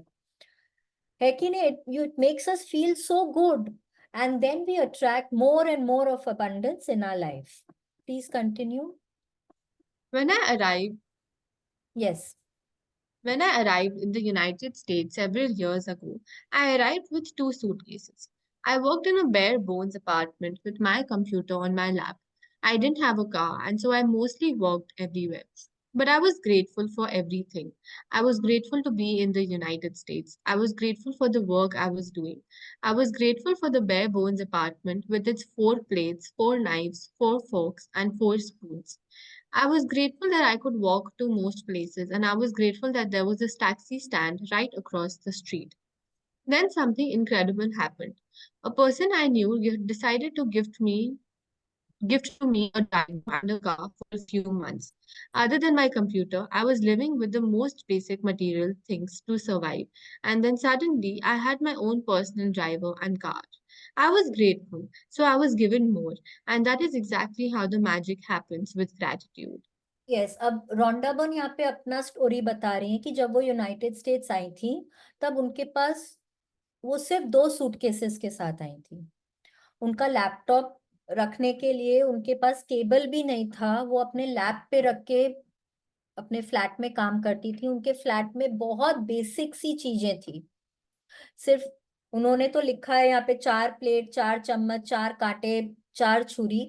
है कि नहीं. It makes us feel so good and then we attract more and more of abundance in our life. Please continue. When I arrived yes. When I arrived in the United States several years ago, I arrived with 2 suitcases. I worked in a bare bones apartment with my computer on my lap. I didn't have a car, and so I mostly walked everywhere. But I was grateful for everything. I was grateful to be in the United States. I was grateful for the work I was doing. I was grateful for the bare bones apartment with its 4 plates, 4 knives, 4 forks, and 4 spoons. I was grateful that I could walk to most places, and I was grateful that there was a taxi stand right across the street. Then something incredible happened. A person I knew decided to gift to me a driver and a car for a few months. Other than my computer, I was living with the most basic material things to survive, and then suddenly I had my own personal driver and car. I was grateful, so I was given more, and that is exactly how the magic happens with gratitude. Yes, अब Rhonda Byrne यहाँ पे अपना story बता रही हैं कि जब वो यूनाइटेड स्टेट्स आई थी, तब उनके पास, वो सिर्फ 2 सूटकेसेस के साथ आई थी. उनका लैपटॉप रखने के लिए उनके पास केबल भी नहीं था, वो अपने लैप पे रख के अपने फ्लैट में काम करती थी. उनके फ्लैट में बहुत बेसिक सी चीजें थी. सिर्फ उन्होंने तो लिखा है यहाँ पे 4 प्लेट, 4 चम्मच, 4 कांटे, 4 छुरी.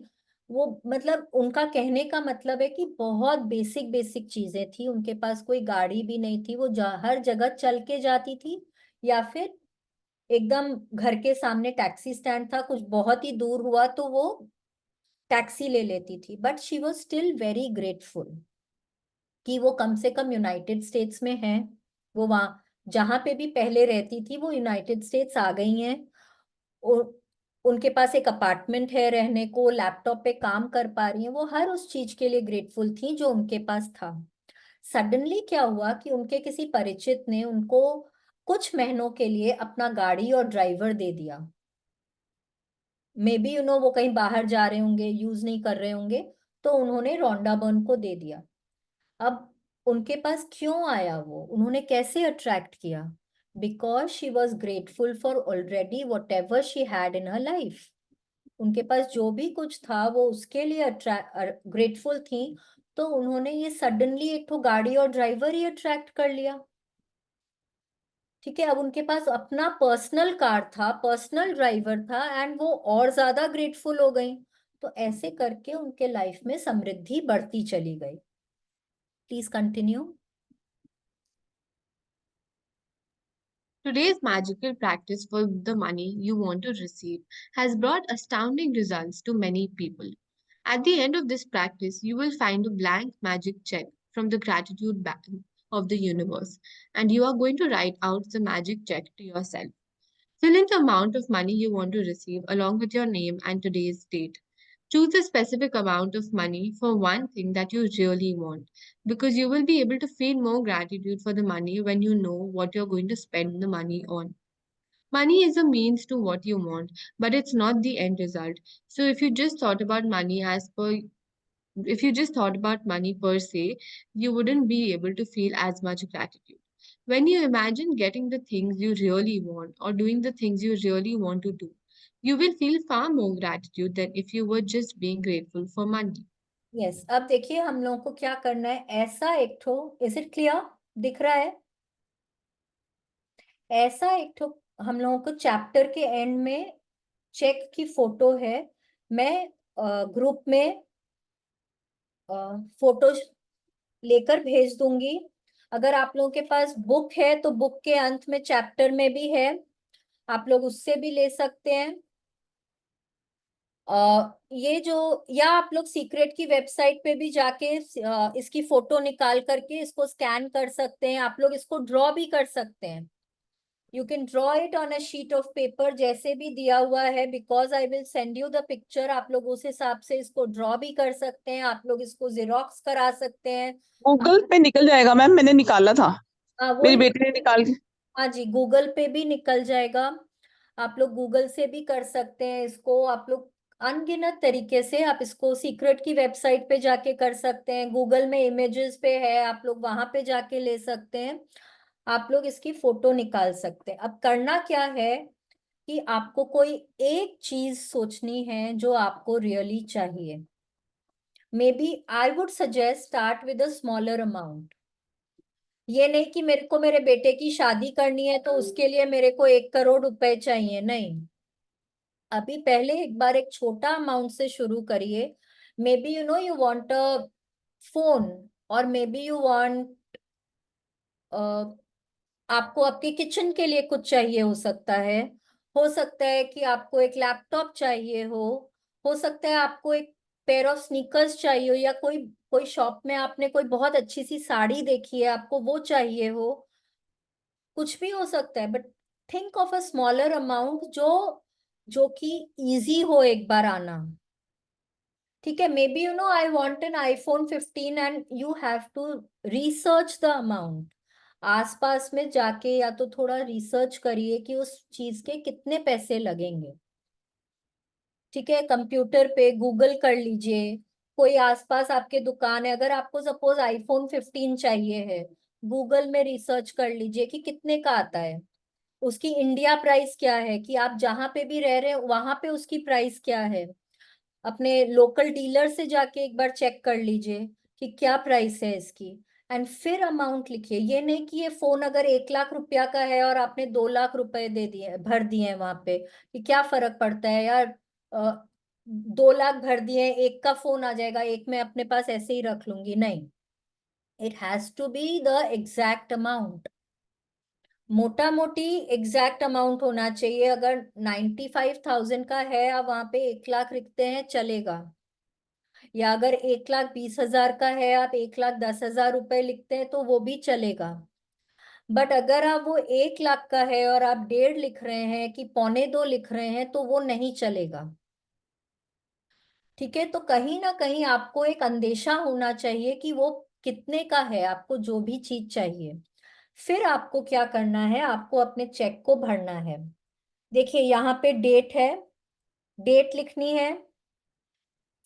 वो मतलब उनका कहने का मतलब है कि बहुत बेसिक बेसिक चीजें थी. उनके पास कोई गाड़ी भी नहीं थी, वो हर जगह चल के जाती थी, या फिर एकदम घर के सामने टैक्सी स्टैंड था, कुछ बहुत ही दूर हुआ तो वो टैक्सी ले लेती थी. But she was still very grateful कि वो कम से कम यूनाइटेड स्टेट्स में है. वो वहां जहां पे भी पहले रहती थी वो यूनाइटेड स्टेट्स आ गई हैं. और उनके पास एक अपार्टमेंट है रहने को, लैपटॉप पे काम कर पा रही हैं, वो हर उस चीज के लिए ग्रेटफुल थी जो उनके पास था. सडनली क्या हुआ कि उनके किसी परिचित ने उनको कुछ महीनों के लिए अपना गाड़ी और ड्राइवर दे दिया. मे बी वो कहीं बाहर जा रहे होंगे, यूज नहीं कर रहे होंगे, तो उन्होंने रोंडा बर्न को दे दिया. अब उनके पास क्यों आया वो, उन्होंने कैसे अट्रैक्ट किया? Because she was grateful for already what ever she had in her life. उनके पास जो भी कुछ था वो उसके लिए ग्रेटफुल थी. तो उन्होंने ये सडनली एक तो गाड़ी और ड्राइवर ही अट्रैक्ट कर लिया. ठीक है, अब उनके पास अपना पर्सनल कार था, पर्सनल ड्राइवर था, एंड वो और ज्यादा ग्रेटफुल हो गई. तो ऐसे करके उनके लाइफ में समृद्धि बढ़ती चली गई. Please continue. Today's magical practice for the money you want to receive has brought astounding results to many people. At the end of this practice, you will find a blank magic check from the gratitude bank of the universe, and you are going to write out the magic check to yourself. Fill in the amount of money you want to receive along with your name and today's date. Choose a specific amount of money for one thing that you really want, because you will be able to feel more gratitude for the money when you know what you're going to spend the money on. Money is a means to what you want, but it's not the end result. So if you just thought about money per se, you wouldn't be able to feel as much gratitude. When you imagine getting the things you really want or doing the things you really want to do, you will feel far more gratitude than if you were just being grateful for money. Yes, अब देखिए हम लोगों को क्या करना है। ऐसा एक ठो, इज इट क्लियर, दिख रहा है? ऐसा एक ठो हम लोगों को चैप्टर के एंड में चेक की फोटो है। मैं ग्रुप में फोटो लेकर भेज दूंगी। अगर आप लोगों के पास बुक है तो बुक के अंत में चैप्टर में भी है, आप लोग उससे भी ले सकते हैं। ये जो, या आप लोग सीक्रेट की वेबसाइट पे भी जाके इसकी फोटो निकाल करके इसको स्कैन कर सकते हैं। आप लोग इसको ड्रॉ भी कर सकते हैं। You can draw it on a sheet of paper, जैसे भी दिया हुआ है, because I will send you the picture. आप लोग उस हिसाब से इसको ड्रॉ भी कर सकते हैं। आप लोग इसको जेरोक्स करा सकते हैं। गूगल पे निकल जाएगा मैम, मैंने निकाला था, मेरी वही, बेटी ने निकाल के। हाँ जी, गूगल पे भी निकल जाएगा। आप लोग गूगल से भी कर सकते हैं इसको। आप लोग अनगिनत तरीके से आप इसको सीक्रेट की वेबसाइट पे जाके कर सकते हैं। गूगल में इमेजेस पे है, आप लोग वहां पे जाके ले सकते हैं। आप लोग इसकी फोटो निकाल सकते हैं। अब करना क्या है कि आपको कोई एक चीज सोचनी है जो आपको रियली चाहिए। Maybe I would suggest start with a smaller amount. ये नहीं कि मेरे को मेरे बेटे की शादी करनी है तो उसके लिए मेरे को 1 करोड़ रुपए चाहिए, नहीं। अभी पहले एक बार एक छोटा अमाउंट से शुरू करिए। May be you want a phone, और मे बी यू वांट, आपको आपके किचन के लिए कुछ चाहिए हो सकता है कि आपको एक लैपटॉप चाहिए हो सकता है आपको एक पेयर ऑफ स्नीकर्स चाहिए हो, या कोई कोई शॉप में आपने कोई बहुत अच्छी सी साड़ी देखी है, आपको वो चाहिए हो। कुछ भी हो सकता है, but think of a smaller amount जो जो कि इजी हो एक बार आना। ठीक है, maybe I want an iPhone 15 and you have to research the amount. आसपास में जाके या तो थोड़ा रिसर्च करिए कि उस चीज के कितने पैसे लगेंगे। ठीक है, कंप्यूटर पे गूगल कर लीजिए। कोई आसपास आपके दुकान है, अगर आपको सपोज iPhone 15 चाहिए है, गूगल में रिसर्च कर लीजिए कि कितने का आता है, उसकी इंडिया प्राइस क्या है, कि आप जहां पे भी रह रहे हैं वहां पे उसकी प्राइस क्या है। अपने लोकल डीलर से जाके एक बार चेक कर लीजिए कि क्या प्राइस है इसकी, एंड फिर अमाउंट लिखिए। ये नहीं कि ये फोन अगर 1 लाख रुपया का है और आपने 2 लाख रुपए दे दिए, भर दिए हैं वहां पे, कि क्या फर्क पड़ता है यार, 2 लाख भर दिए, एक का फोन आ जाएगा, एक मैं अपने पास ऐसे ही रख लूंगी, नहीं। It has to be the exact amount. मोटा मोटी एग्जैक्ट अमाउंट होना चाहिए। अगर 95,000 का है, आप वहां पे 1 लाख लिखते हैं, चलेगा। या अगर 1,20,000 का है, आप 1,10,000 रुपए लिखते हैं, तो वो भी चलेगा। बट अगर आप वो 1 लाख का है और आप 1.5 लिख रहे हैं कि 1.25 लिख रहे हैं, तो वो नहीं चलेगा। ठीक है, तो कहीं ना कहीं आपको एक अंदेशा होना चाहिए कि वो कितने का है, आपको जो भी चीज चाहिए। फिर आपको क्या करना है, आपको अपने चेक को भरना है। देखिए यहाँ पे डेट है, डेट लिखनी है।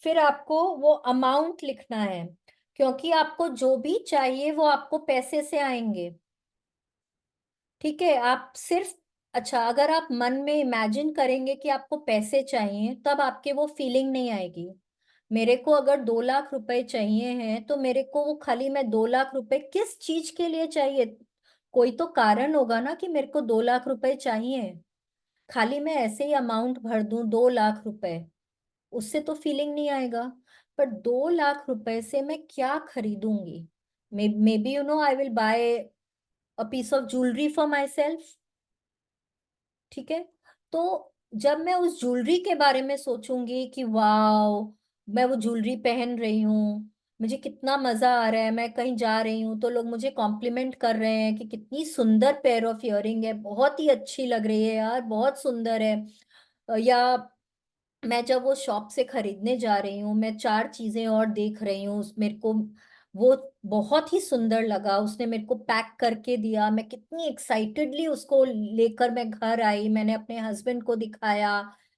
फिर आपको वो अमाउंट लिखना है, क्योंकि आपको जो भी चाहिए वो आपको पैसे से आएंगे। ठीक है, आप सिर्फ, अच्छा, अगर आप मन में इमेजिन करेंगे कि आपको पैसे चाहिए, तब आपके वो फीलिंग नहीं आएगी। मेरे को अगर 2 लाख रुपए चाहिए हैं, तो मेरे को वो खाली, मैं 2 लाख रुपए किस चीज के लिए चाहिए, कोई तो कारण होगा ना कि मेरे को 2 लाख रुपए चाहिए। खाली मैं ऐसे ही अमाउंट भर दूं 2 लाख रुपए, उससे तो फीलिंग नहीं आएगा। पर 2 लाख रुपए से मैं क्या खरीदूंगी? Maybe I will buy a piece of jewellery for myself. ठीक है, तो जब मैं उस ज्वेलरी के बारे में सोचूंगी कि वाओ, मैं वो ज्वेलरी पहन रही हूँ, मुझे कितना मजा आ रहा है, मैं कहीं जा रही हूँ तो लोग मुझे कॉम्प्लीमेंट कर रहे हैं कि कितनी सुंदर पेयर ऑफ इयररिंग है, बहुत ही अच्छी लग रही है यार, बहुत सुंदर है। या मैं जब वो शॉप से खरीदने जा रही हूँ, मैं चार चीजें और देख रही हूँ, मेरे को वो बहुत ही सुंदर लगा, उसने मेरे को पैक करके दिया, मैं कितनी एक्साइटेडली उसको लेकर मैं घर आई, मैंने अपने हस्बैंड को दिखाया,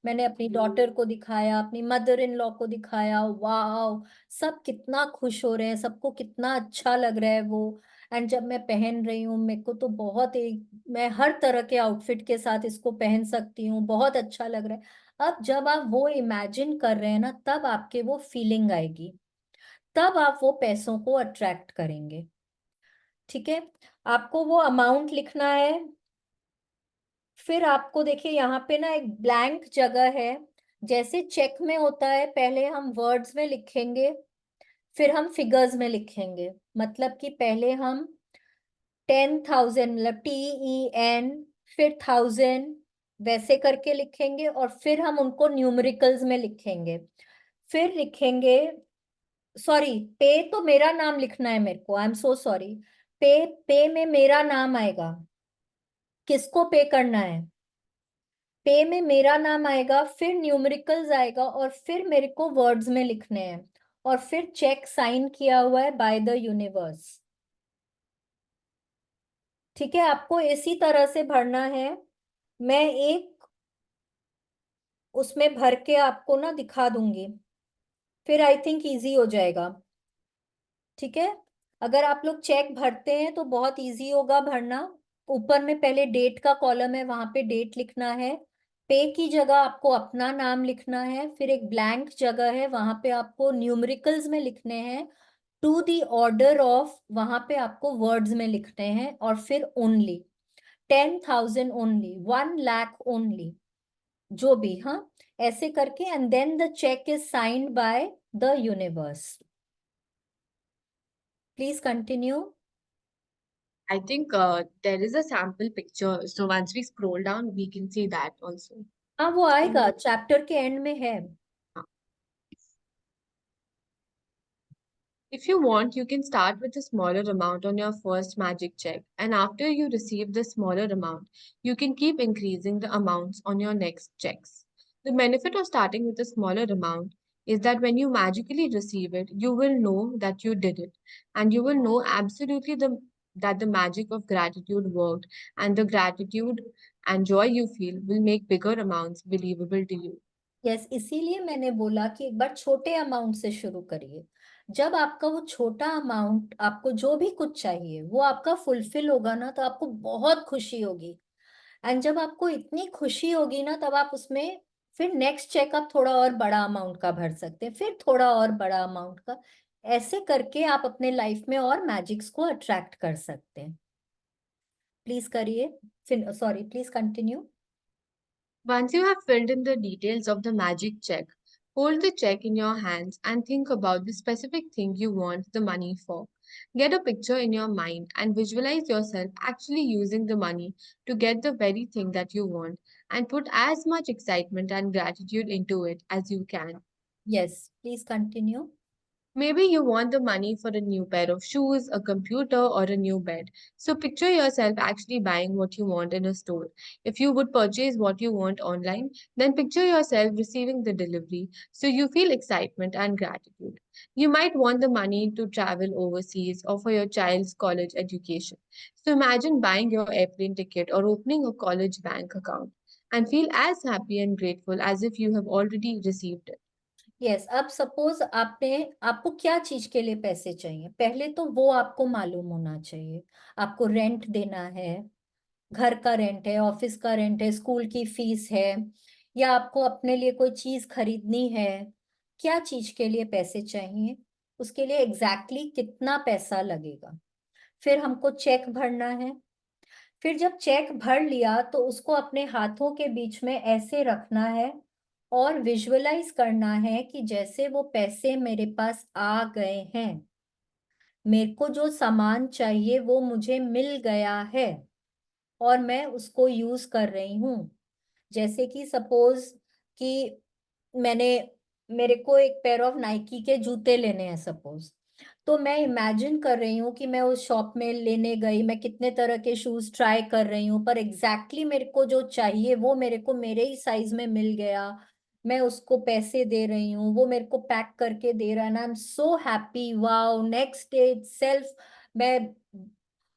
मैंने अपनी डॉटर को दिखाया, अपनी मदर इन लॉ को दिखाया, वाह, सब कितना खुश हो रहे हैं, सबको कितना अच्छा लग रहा है वो। एंड जब मैं पहन रही हूँ, मेरे को तो बहुत एक, मैं हर तरह के आउटफिट के साथ इसको पहन सकती हूँ, बहुत अच्छा लग रहा है। अब जब आप वो इमेजिन कर रहे हैं ना, तब आपके वो फीलिंग आएगी, तब आप वो पैसों को अट्रैक्ट करेंगे। ठीक है, आपको वो अमाउंट लिखना है। फिर आपको देखिए यहाँ पे ना एक ब्लैंक जगह है, जैसे चेक में होता है, पहले हम वर्ड्स में लिखेंगे, फिर हम फिगर्स में लिखेंगे। मतलब कि पहले हम 10,000, मतलब TEN, फिर 1000 वैसे करके लिखेंगे, और फिर हम उनको न्यूमेरिकल्स में लिखेंगे। फिर लिखेंगे, सॉरी, पे तो मेरा नाम लिखना है मेरे को, आई एम सो सॉरी। पे में मेरा नाम आएगा, किसको पे करना है, पे में मेरा नाम आएगा, फिर न्यूमेरिकल्स आएगा, और फिर मेरे को वर्ड्स में लिखने हैं, और फिर चेक साइन किया हुआ है बाय द यूनिवर्स। ठीक है, आपको इसी तरह से भरना है। मैं एक उसमें भर के आपको ना दिखा दूंगी, फिर आई थिंक इजी हो जाएगा। ठीक है, अगर आप लोग चेक भरते हैं तो बहुत इजी होगा भरना। ऊपर में पहले डेट का कॉलम है, वहां पे डेट लिखना है। पे की जगह आपको अपना नाम लिखना है, फिर एक ब्लैंक जगह है, वहां पे आपको न्यूमेरिकल्स में लिखने हैं, टू दी ऑर्डर ऑफ, वहां पे आपको वर्ड्स में लिखने हैं, और फिर ओनली 10,000, ओनली 1 लाख, ओनली जो भी, हाँ, ऐसे करके, and then the cheque is signed by the universe. Please continue. I think there is a sample picture. So once we scroll down, we can see that also. हाँ, वो आएगा, chapter के and में है। If you want, you can start with a smaller amount on your first magic check. And after you receive the smaller amount, you can keep increasing the amounts on your next checks. The benefit of starting with a smaller amount is that when you magically receive it, you will know that you did it. And you will know absolutely that the magic of gratitude worked, and the gratitude and joy you feel will make bigger amounts believable to you. Yes, इसीलिए मैंने बोला कि एक बार छोटे amount से शुरू करिए। जब आपका वो छोटा अमाउंट, आपको जो भी कुछ चाहिए वो आपका फुलफिल होगा ना, तो आपको बहुत खुशी होगी। एंड जब आपको इतनी खुशी होगी ना, तब आप उसमें फिर नेक्स्ट चेकअप थोड़ा और बड़ा अमाउंट का भर सकते हैं, फिर थोड़ा और बड़ा अमाउंट का। ऐसे करके आप अपने लाइफ में और मैजिक्स को अट्रैक्ट कर सकते हैं। प्लीज करिए, फिर sorry, please continue. Once you have filled in the details of the magic check, hold the check in your hands and think about the specific thing you want the money for. Get a picture in your mind and visualize yourself actually using the money to get the very thing that you want, and put as much excitement and gratitude into it as you can. Yes, please continue. Maybe you want the money for a new pair of shoes, a computer, or a new bed. So picture yourself actually buying what you want in a store. If you would purchase what you want online, then picture yourself receiving the delivery. So you feel excitement and gratitude. You might want the money to travel overseas or for your child's college education. So imagine buying your airplane ticket or opening a college bank account and feel as happy and grateful as if you have already received it. Yes, अब suppose आपको क्या चीज के लिए पैसे चाहिए, पहले तो वो आपको मालूम होना चाहिए। आपको रेंट देना है, घर का रेंट है, ऑफिस का रेंट है, स्कूल की फीस है, या आपको अपने लिए कोई चीज खरीदनी है, क्या चीज के लिए पैसे चाहिए, उसके लिए एग्जैक्टली कितना पैसा लगेगा। फिर हमको चेक भरना है। फिर जब चेक भर लिया तो उसको अपने हाथों के बीच में ऐसे रखना है, और विजुअलाइज करना है कि जैसे वो पैसे मेरे पास आ गए हैं, मेरे को जो सामान चाहिए वो मुझे मिल गया है, और मैं उसको यूज कर रही हूँ। जैसे कि सपोज कि मैंने मेरे को एक पेयर ऑफ नाइकी के जूते लेने हैं सपोज, तो मैं इमेजिन कर रही हूँ कि मैं उस शॉप में लेने गई, मैं कितने तरह के शूज ट्राई कर रही हूँ, पर एग्जैक्टली मेरे को जो चाहिए वो मेरे को मेरे ही साइज में मिल गया। मैं उसको पैसे दे रही हूँ, वो मेरे को पैक करके दे रहा है, I am so happy. Wow, next day self मैं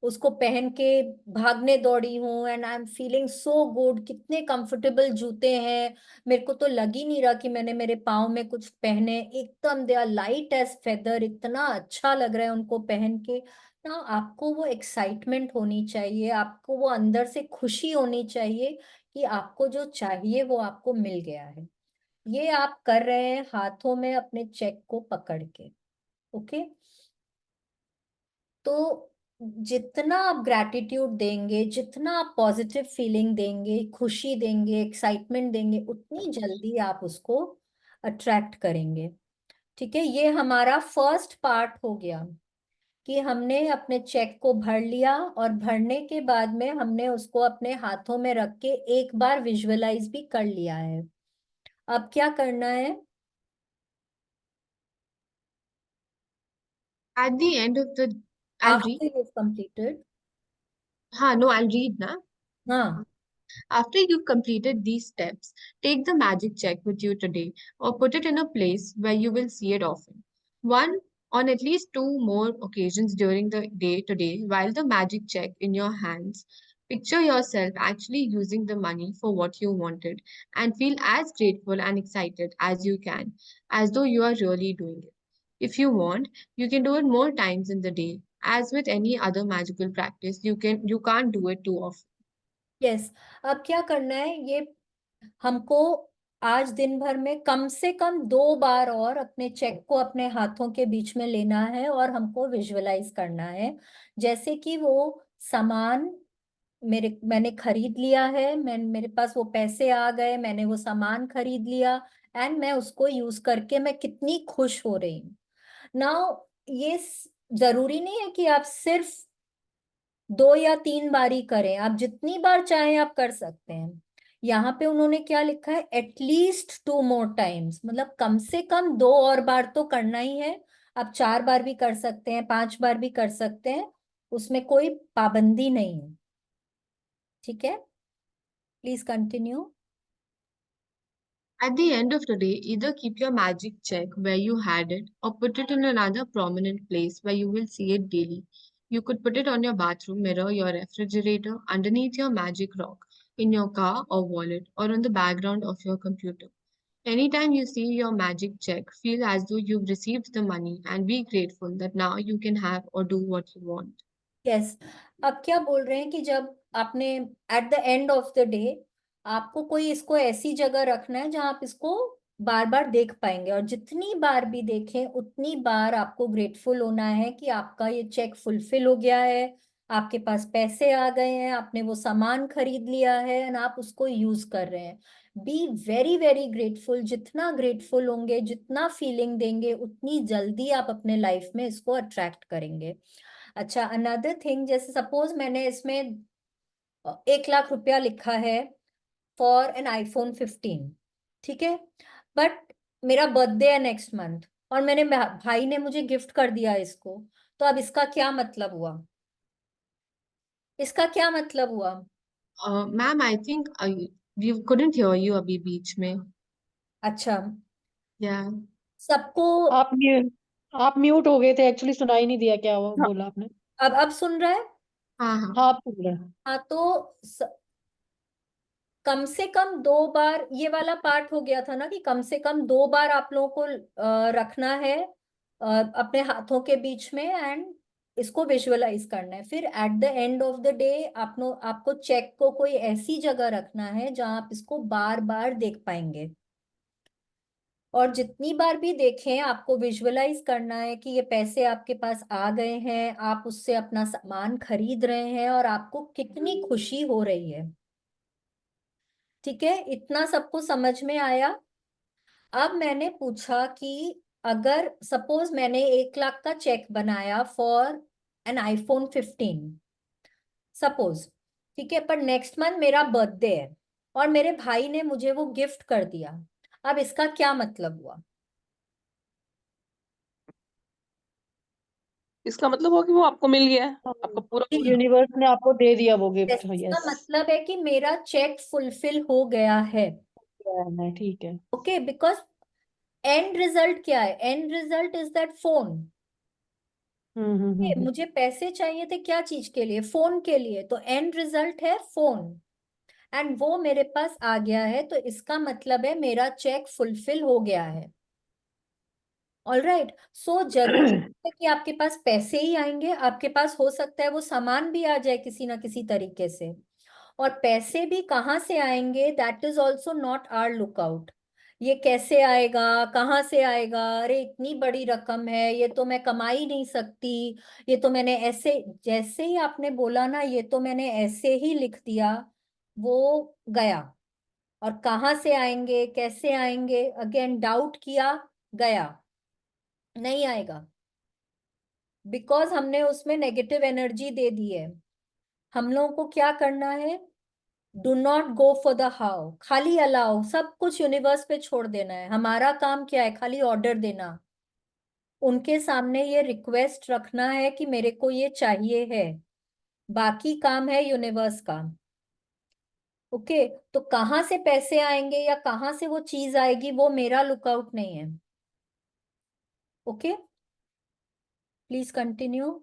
उसको पहन के भागने दौड़ी हूँ and I am feeling so good. कितने कंफर्टेबल जूते हैं, मेरे को तो लग ही नहीं रहा कि मैंने मेरे पाँव में कुछ पहने। एकदम they are light as feather, इतना अच्छा लग रहा है उनको पहन के ना। आपको वो एक्साइटमेंट होनी चाहिए, आपको वो अंदर से खुशी होनी चाहिए कि आपको जो चाहिए वो आपको मिल गया है। ये आप कर रहे हैं हाथों में अपने चेक को पकड़ के। ओके, तो जितना आप ग्रैटिट्यूड देंगे, जितना आप पॉजिटिव फीलिंग देंगे, खुशी देंगे, एक्साइटमेंट देंगे, उतनी जल्दी आप उसको अट्रैक्ट करेंगे। ठीक है, ये हमारा फर्स्ट पार्ट हो गया कि हमने अपने चेक को भर लिया और भरने के बाद में हमने उसको अपने हाथों में रख के एक बार विजुअलाइज भी कर लिया है। अब क्या करना है? At the end of the, I'll read. After you completed. No, I'll read now. हाँ, After you've completed these steps, take the magic check with you today or put it in a place where you will see it often. One on at least two more occasions during the day today, while the magic check in your hands, picture yourself actually using the money for what you wanted and feel as grateful and excited as you can, as though you are really doing it. If you want, you can do it more times in the day. As with any other magical practice, you can't do it too often. Yes. अब क्या करना है, ये हमको आज दिन भर में कम से कम 2 बार और अपने चेक को अपने हाथों के बीच में लेना है और हमको विजुअलाइज करना है जैसे कि वो सामान मैंने खरीद लिया है, मेरे पास वो पैसे आ गए, मैंने वो सामान खरीद लिया एंड मैं उसको यूज करके मैं कितनी खुश हो रही हूँ। नाउ ये जरूरी नहीं है कि आप सिर्फ 2 या 3 बार ही करें, आप जितनी बार चाहें आप कर सकते हैं। यहाँ पे उन्होंने क्या लिखा है, एटलीस्ट 2 more times, मतलब कम से कम 2 और बार तो करना ही है। आप 4 बार भी कर सकते हैं, 5 बार भी कर सकते हैं, उसमें कोई पाबंदी नहीं है। ठीक है, please continue. At the end of the day, either keep your magic check where you had it or put it in another prominent place where you will see it daily. You could put it on your bathroom mirror, your refrigerator, underneath your magic rock, in your car or wallet, or on the background of your computer. Anytime you see your magic check, feel as though you've received the money and be grateful that now you can have or do what you want. Yes. अब क्या बोल रहे हैं कि जब आपने at the end of the day आपको कोई इसको ऐसी जगह रखना है जहां आप इसको बार बार देख पाएंगे, और जितनी बार भी देखें उतनी बार आपको ग्रेटफुल होना है कि आपका ये चेक फुलफिल हो गया है, आपके पास पैसे आ गए हैं, आपने वो सामान खरीद लिया है एंड आप उसको यूज कर रहे हैं। B very very grateful. जितना ग्रेटफुल होंगे, जितना फीलिंग देंगे, उतनी जल्दी आप अपने लाइफ में इसको अट्रैक्ट करेंगे। अच्छा, अनदर थिंग, जैसे सपोज मैंने इसमें 1 लाख रुपया लिखा है फॉर एन iPhone 15। ठीक है, बट मेरा बर्थडे है नेक्स्ट मंथ और मैंने भाई ने मुझे गिफ्ट कर दिया इसको, तो अब इसका क्या मतलब हुआ? इसका क्या मतलब हुआ? Ma'am, I think we couldn't hear you abhi beech mein. अच्छा, Yeah. सबको आप म्यूट आप म्यूट हो गए थे, एक्चुअली सुनाई नहीं दिया क्या वो हाँ, बोला आपने। अब सुन रहा है? हाँ हाँ हाँ, आप सुन रहे हैं। हाँ, तो कम से कम 2 बार, ये वाला पार्ट हो गया था ना कि कम से कम 2 बार आप लोगों को रखना है अपने हाथों के बीच में एंड इसको विजुअलाइज करना है। फिर at the end of the day आपको चेक को कोई ऐसी जगह रखना है जहां आप इसको बार बार देख पाएंगे, और जितनी बार भी देखें आपको विजुअलाइज करना है कि ये पैसे आपके पास आ गए हैं, आप उससे अपना सामान खरीद रहे हैं और आपको कितनी खुशी हो रही है। ठीक है, इतना सबको समझ में आया? अब मैंने पूछा कि अगर सपोज मैंने 1 लाख का चेक बनाया फॉर एन iPhone 15, सपोज, ठीक है, पर नेक्स्ट मंथ मेरा बर्थडे है और मेरे भाई ने मुझे वो गिफ्ट कर दिया, अब इसका क्या मतलब हुआ? इसका मतलब हो कि वो आपको मिल गया है, आपका पूरा goal। यूनिवर्स ने आपको दे दिया वो गिफ्ट। इसका यस, मतलब है कि मेरा चेक फुलफिल हो गया है। ठीक है। ओके, बिकॉज एंड रिजल्ट क्या है? And result is that phone. मुझे पैसे चाहिए थे क्या चीज के लिए? फोन के लिए। तो एंड रिजल्ट है फोन, एंड वो मेरे पास आ गया है, तो इसका मतलब है मेरा चेक फुलफिल हो गया है। ऑल राइट, सो जरूरी है कि आपके पास पैसे ही आएंगे? आपके पास हो सकता है वो सामान भी आ जाए किसी ना किसी तरीके से। और पैसे भी कहाँ से आएंगे, that is also not our lookout. ये कैसे आएगा, कहाँ से आएगा, अरे इतनी बड़ी रकम है, ये तो मैं कमा ही नहीं सकती, ये तो मैंने ऐसे, जैसे ही आपने बोला ना ये तो मैंने ऐसे ही लिख दिया, वो गया। और कहाँ से आएंगे, कैसे आएंगे, अगेन डाउट किया, गया, नहीं आएगा। बिकॉज हमने उसमें नेगेटिव एनर्जी दे दी है। हम लोगों को क्या करना है? Do not go for the how, खाली अलाउ, सब कुछ यूनिवर्स पे छोड़ देना है। हमारा काम क्या है? खाली ऑर्डर देना, उनके सामने ये रिक्वेस्ट रखना है कि मेरे को ये चाहिए है। बाकी काम है यूनिवर्स का। ओके, तो कहाँ से पैसे आएंगे या कहाँ से वो चीज आएगी वो मेरा लुकआउट नहीं है। Okay, please continue.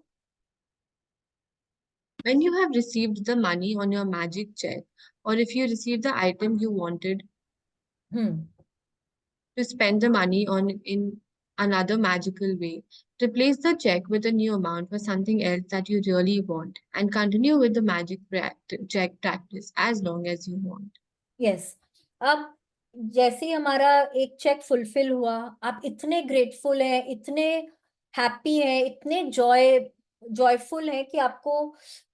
When you have received the money on your magic check, or if you receive the item you wanted hmm to spend the money on in another magical way, replace the check with a new amount for something else that you really want and continue with the check practice as long as you want. Yes, अब जैसे ही हमारा एक check fulfil हुआ, आप इतने grateful हैं, इतने happy हैं, इतने जॉयफुल हैं कि आपको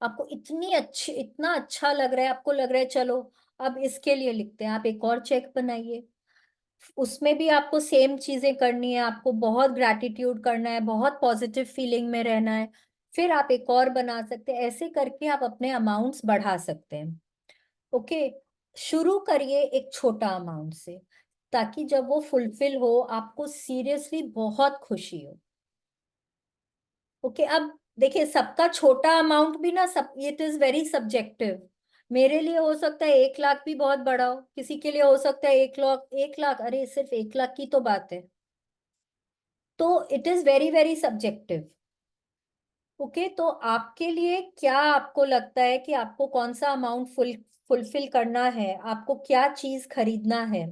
आपको इतनी अच्छी, इतना अच्छा लग रहा है, आपको लग रहा है चलो अब इसके लिए लिखते हैं। आप एक और चेक बनाइए, उसमें भी आपको सेम चीजें करनी है, आपको बहुत ग्रैटिट्यूड करना है, बहुत पॉजिटिव फीलिंग में रहना है। फिर आप एक और बना सकते हैं, ऐसे करके आप अपने अमाउंट्स बढ़ा सकते हैं। ओके, शुरू करिए एक छोटा अमाउंट से, ताकि जब वो फुलफिल हो आपको सीरियसली बहुत खुशी हो। ओके, अब देखिए सबका छोटा अमाउंट भी ना, सब इट इज वेरी सब्जेक्टिव। मेरे लिए हो सकता है 1 लाख भी बहुत बड़ा हो, किसी के लिए हो सकता है 1 लाख, 1 लाख, अरे सिर्फ 1 लाख की तो बात है। तो it is very very subjective. Okay, तो आपके लिए क्या, आपको लगता है कि आपको कौन सा अमाउंट फुलफिल करना है, आपको क्या चीज खरीदना है,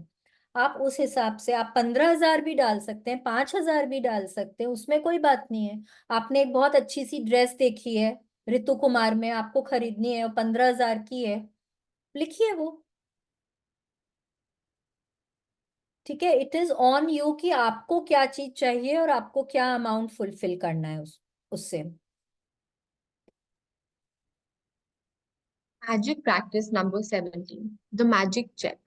आप उस हिसाब से आप 15,000 भी डाल सकते हैं, 5,000 भी डाल सकते हैं, उसमें कोई बात नहीं है। आपने एक बहुत अच्छी सी ड्रेस देखी है ऋतु कुमार में, आपको खरीदनी है, और 15,000 की है, लिखिए वो। ठीक है, इट इज ऑन यू कि आपको क्या चीज चाहिए और आपको क्या अमाउंट फुलफिल करना है उससे। Magic practice number 17, the magic check.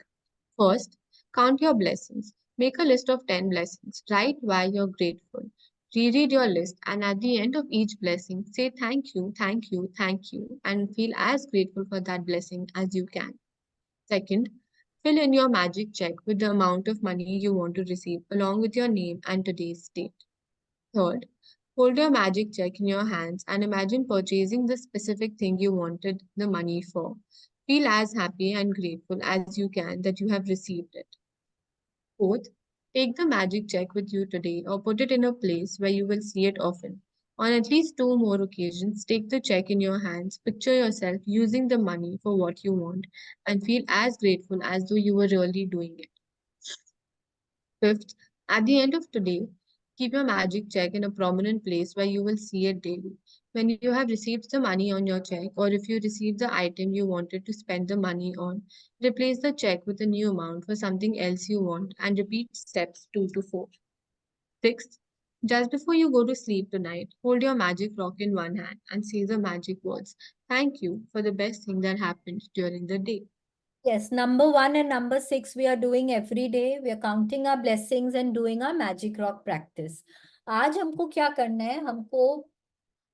First, count your blessings. Make a list of 10 blessings. Write why you're grateful. Reread your list, and at the end of each blessing, say thank you, thank you, thank you, and feel as grateful for that blessing as you can. Second, fill in your magic check with the amount of money you want to receive, along with your name and today's date. Third, hold your magic check in your hands and imagine purchasing the specific thing you wanted the money for. Feel as happy and grateful as you can that you have received it. Fourth, take the magic check with you today or put it in a place where you will see it often. On at least 2 more occasions, take the check in your hands, picture yourself using the money for what you want, and feel as grateful as though you were really doing it. Fifth, at the end of today, keep your magic check in a prominent place where you will see it daily. When you have received the money on your check, or if you receive the item you wanted to spend the money on, replace the check with a new amount for something else you want and repeat steps 2 to 4. Sixth, just before you go to sleep tonight, hold your magic rock in one hand and say the magic words, "Thank you for the best thing that happened during the day." Yes, number 1 and number 6 we are doing every day. We are counting our blessings and doing our magic rock practice. आज हमको क्या करना है? हमको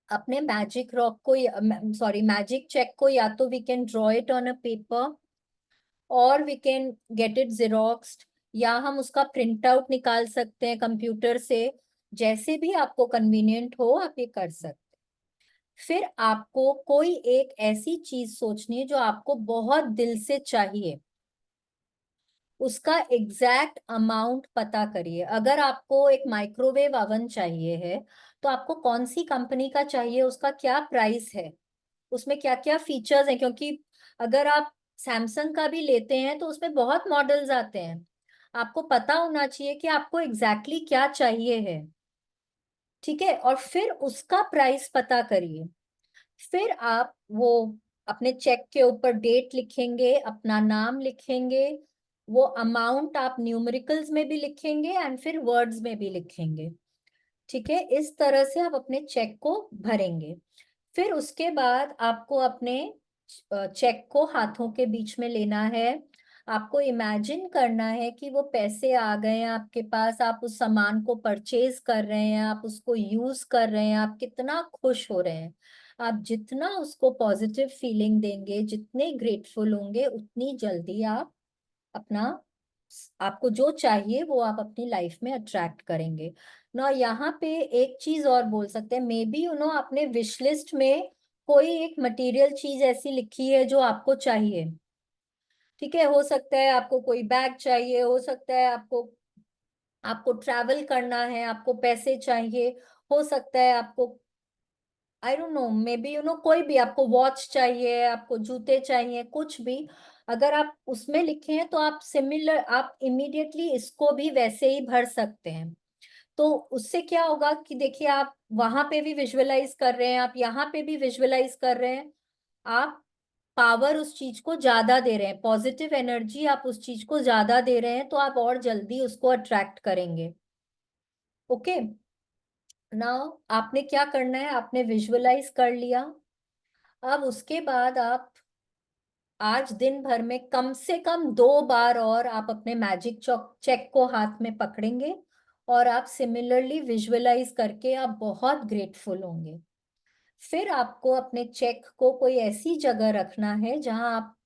अपने magic rock को, sorry magic cheque को, या तो we can draw it on a paper और we can get it xeroxed, या हम उसका प्रिंट आउट निकाल सकते हैं कंप्यूटर से, जैसे भी आपको कन्वीनियंट हो आप ये कर सकते। फिर आपको कोई एक ऐसी चीज सोचनी है जो आपको बहुत दिल से चाहिए, उसका एग्जैक्ट अमाउंट पता करिए। अगर आपको एक माइक्रोवेव अवन चाहिए है तो आपको कौन सी कंपनी का चाहिए, उसका क्या प्राइस है, उसमें क्या क्या फीचर्स हैं, क्योंकि अगर आप सैमसंग का भी लेते हैं तो उसमें बहुत मॉडल्स आते हैं। आपको पता होना चाहिए कि आपको एग्जैक्टली क्या चाहिए है, ठीक है। और फिर उसका प्राइस पता करिए। फिर आप वो अपने चेक के ऊपर डेट लिखेंगे, अपना नाम लिखेंगे, वो अमाउंट आप न्यूमेरिकल्स में भी लिखेंगे एंड फिर वर्ड्स में भी लिखेंगे, ठीक है। इस तरह से आप अपने चेक को भरेंगे। फिर उसके बाद आपको अपने चेक को हाथों के बीच में लेना है। आपको इमेजिन करना है कि वो पैसे आ गए हैं आपके पास, आप उस सामान को परचेज कर रहे हैं, आप उसको यूज कर रहे हैं, आप कितना खुश हो रहे हैं। आप जितना उसको पॉजिटिव फीलिंग देंगे, जितने ग्रेटफुल होंगे, उतनी जल्दी आप अपना, आपको जो चाहिए वो आप अपनी लाइफ में अट्रैक्ट करेंगे ना। यहाँ पे एक चीज और बोल सकते हैं, मे बी आपने विश लिस्ट में कोई एक मटेरियल चीज ऐसी लिखी है जो आपको चाहिए, ठीक है। हो सकता है आपको कोई बैग चाहिए, हो सकता है आपको आपको ट्रैवल करना है, आपको पैसे चाहिए, हो सकता है आपको आई डोंट नो मे बी कोई भी, आपको वॉच चाहिए, आपको जूते चाहिए, कुछ भी। अगर आप उसमें लिखे हैं तो आप सिमिलर, आप इमीडिएटली इसको भी वैसे ही भर सकते हैं। तो उससे क्या होगा कि देखिए आप वहां पे भी विजुअलाइज कर रहे हैं, आप यहाँ पे भी विजुअलाइज कर रहे हैं। आप पावर उस चीज को ज्यादा दे रहे हैं, पॉजिटिव एनर्जी आप उस चीज को ज्यादा दे रहे हैं, तो आप और जल्दी उसको अट्रैक्ट करेंगे। ओके, नाउ आपने क्या करना है, आपने विजुअलाइज कर लिया। अब उसके बाद आप आज दिन भर में कम से कम 2 बार और आप अपने मैजिक चेक को हाथ में पकड़ेंगे और आप सिमिलरली विजुअलाइज करके आप बहुत ग्रेटफुल होंगे। फिर आपको अपने चेक को कोई ऐसी जगह रखना है जहां आप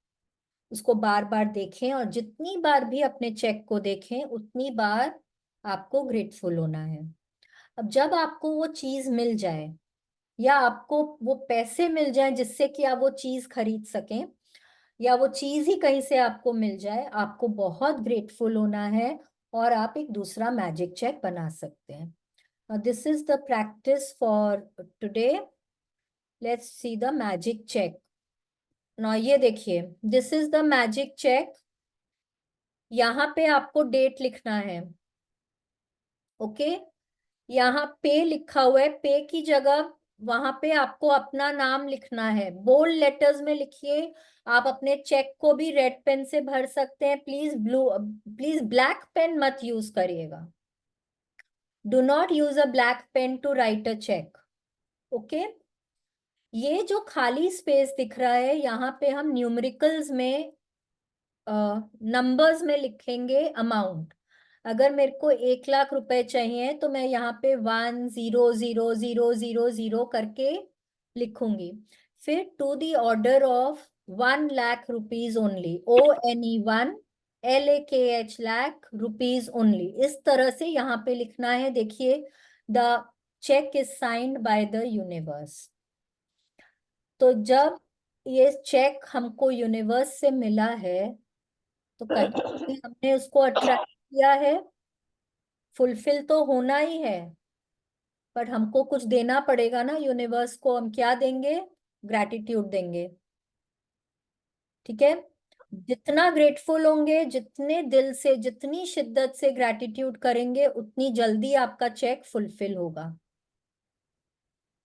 उसको बार बार देखें, और जितनी बार भी अपने चेक को देखें उतनी बार आपको ग्रेटफुल होना है। अब जब आपको वो चीज मिल जाए या आपको वो पैसे मिल जाए जिससे कि आप वो चीज खरीद सकें, या वो चीज ही कहीं से आपको मिल जाए, आपको बहुत ग्रेटफुल होना है और आप एक दूसरा मैजिक चेक बना सकते हैं। This is the practice for today. Let's see the magic cheque. ना ये देखिए, this is the magic cheque. यहाँ पे आपको डेट लिखना है, ओके। यहाँ पे लिखा हुआ है, पे की जगह वहां पे आपको अपना नाम लिखना है, बोल्ड लेटर्स में लिखिए। आप अपने चेक को भी रेड पेन से भर सकते हैं, प्लीज ब्लैक पेन मत यूज करिएगा। Do not use a black pen to write a cheque, okay. ये जो खाली स्पेस दिख रहा है यहाँ पे हम न्यूमेरिकल्स में, नंबर्स में लिखेंगे अमाउंट। अगर मेरे को 1 लाख रुपए चाहिए तो मैं यहाँ पे 1000000 करके लिखूंगी। फिर to the order of 1 lakh rupees only, ONE 1 LAKH lakh rupees only, इस तरह से यहाँ पे लिखना है। देखिए, the cheque is signed by the universe. तो जब ये चेक हमको यूनिवर्स से मिला है तो कहीं ना कहीं हमने उसको अट्रैक्ट किया है, फुलफिल तो होना ही है, बट हमको कुछ देना पड़ेगा ना यूनिवर्स को। हम क्या देंगे, ग्रैटिट्यूड देंगे, ठीक है। जितना ग्रेटफुल होंगे, जितने दिल से, जितनी शिद्दत से ग्रैटिट्यूड करेंगे, उतनी जल्दी आपका चेक फुलफिल होगा।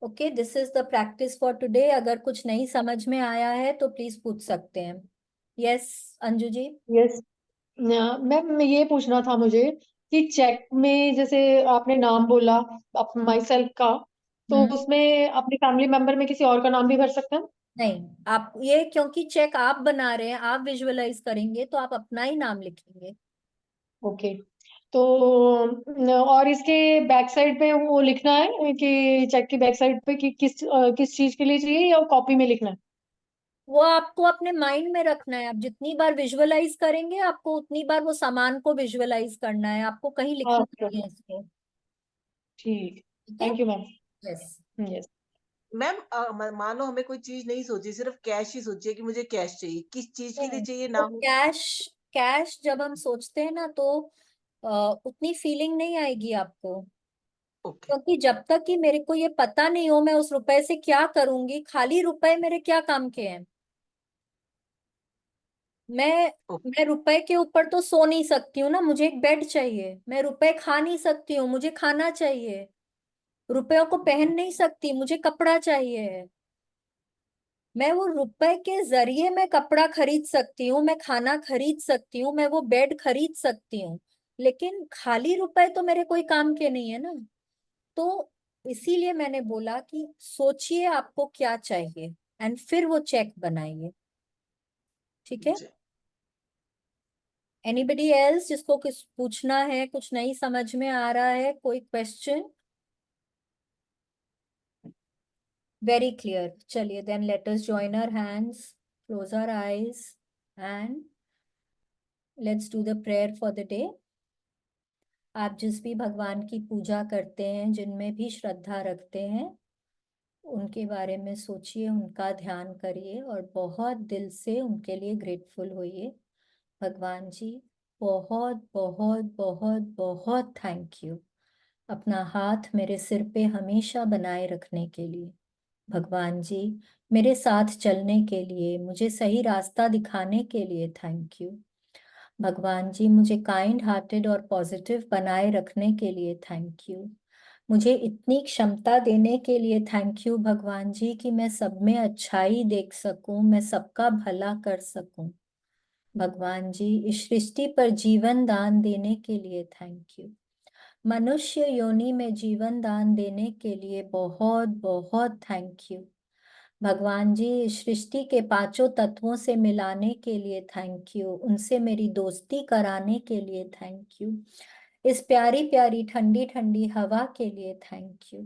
Okay, this is the practice for today. अगर कुछ नहीं समझ में आया है तो प्लीज पूछ सकते हैं। Yes, Anju ji. Yes ma'am, ये पूछना था मुझे कि चेक में जैसे आपने नाम बोला माई सेल्फ का, तो हम्म, उसमें अपने फैमिली मेंबर में किसी और का नाम भी भर सकते हैं? नहीं, आप ये क्योंकि चेक आप बना रहे हैं, आप विजुअलाइज करेंगे तो आप अपना ही नाम लिखेंगे। ओके। तो और इसके बैक साइड पे वो लिखना है कि चेक की बैक साइड पे कि किस चीज के लिए चाहिए, या कॉपी में लिखना है? वो आपको अपने माइंड में रखना है। आप जितनी बार विजुअलाइज करेंगे आपको उतनी बार वो सामान को विजुअलाइज करना है, आपको कहीं लिखना ओके। नहीं है इसको। ठीक, ठीक है? Thank you ma'am. Yes. Yes. Ma'am मान लो हमें कोई चीज नहीं सोची, सिर्फ कैश ही सोची है कि मुझे कैश चाहिए, किस चीज के लिए चाहिए ना तो हो। कैश, कैश जब हम सोचते हैं ना तो उतनी फीलिंग नहीं आएगी आपको, ओके। क्योंकि जब तक कि मेरे को ये पता नहीं हो मैं उस रुपए से क्या करूंगी, खाली रुपए मेरे क्या काम के हैं। मैं ओके। मैं रुपए के ऊपर तो सो नहीं सकती हूँ ना, मुझे एक बेड चाहिए। मैं रुपए खा नहीं सकती हूँ, मुझे खाना चाहिए। रुपयों को पहन नहीं सकती, मुझे कपड़ा चाहिए। मैं वो रुपए के जरिए मैं कपड़ा खरीद सकती हूँ, मैं खाना खरीद सकती हूँ, मैं वो बेड खरीद सकती हूँ, लेकिन खाली रुपए तो मेरे कोई काम के नहीं है ना। तो इसीलिए मैंने बोला कि सोचिए आपको क्या चाहिए एंड फिर वो चेक बनाइए। ठीक है? जी। एनीबडी एल्स जिसको कुछ पूछना है, कुछ नहीं समझ में आ रहा है, कोई क्वेश्चन? Very clear. चलिए then let us join our hands, close our eyes and let's do the prayer for the day. आप जिस भी भगवान की पूजा करते हैं, जिनमें भी श्रद्धा रखते हैं, उनके बारे में सोचिए, उनका ध्यान करिए और बहुत दिल से उनके लिए ग्रेटफुल होइए। भगवान जी, बहुत बहुत बहुत बहुत थैंक यू अपना हाथ मेरे सिर पे हमेशा बनाए रखने के लिए। भगवान जी, मेरे साथ चलने के लिए, मुझे सही रास्ता दिखाने के लिए थैंक यू। भगवान जी, मुझे काइंड हार्टेड और पॉजिटिव बनाए रखने के लिए थैंक यू। मुझे इतनी क्षमता देने के लिए थैंक यू भगवान जी कि मैं सब में अच्छाई देख सकूं, मैं सबका भला कर सकूं। भगवान जी, इस सृष्टि पर जीवन दान देने के लिए थैंक यू। मनुष्य योनि में जीवन दान देने के लिए बहुत बहुत थैंक यू। भगवान जी, इस सृष्टि के पांचों तत्वों से मिलाने के लिए थैंक यू, उनसे मेरी दोस्ती कराने के लिए थैंक यू, इस प्यारी प्यारी ठंडी ठंडी हवा के लिए थैंक यू,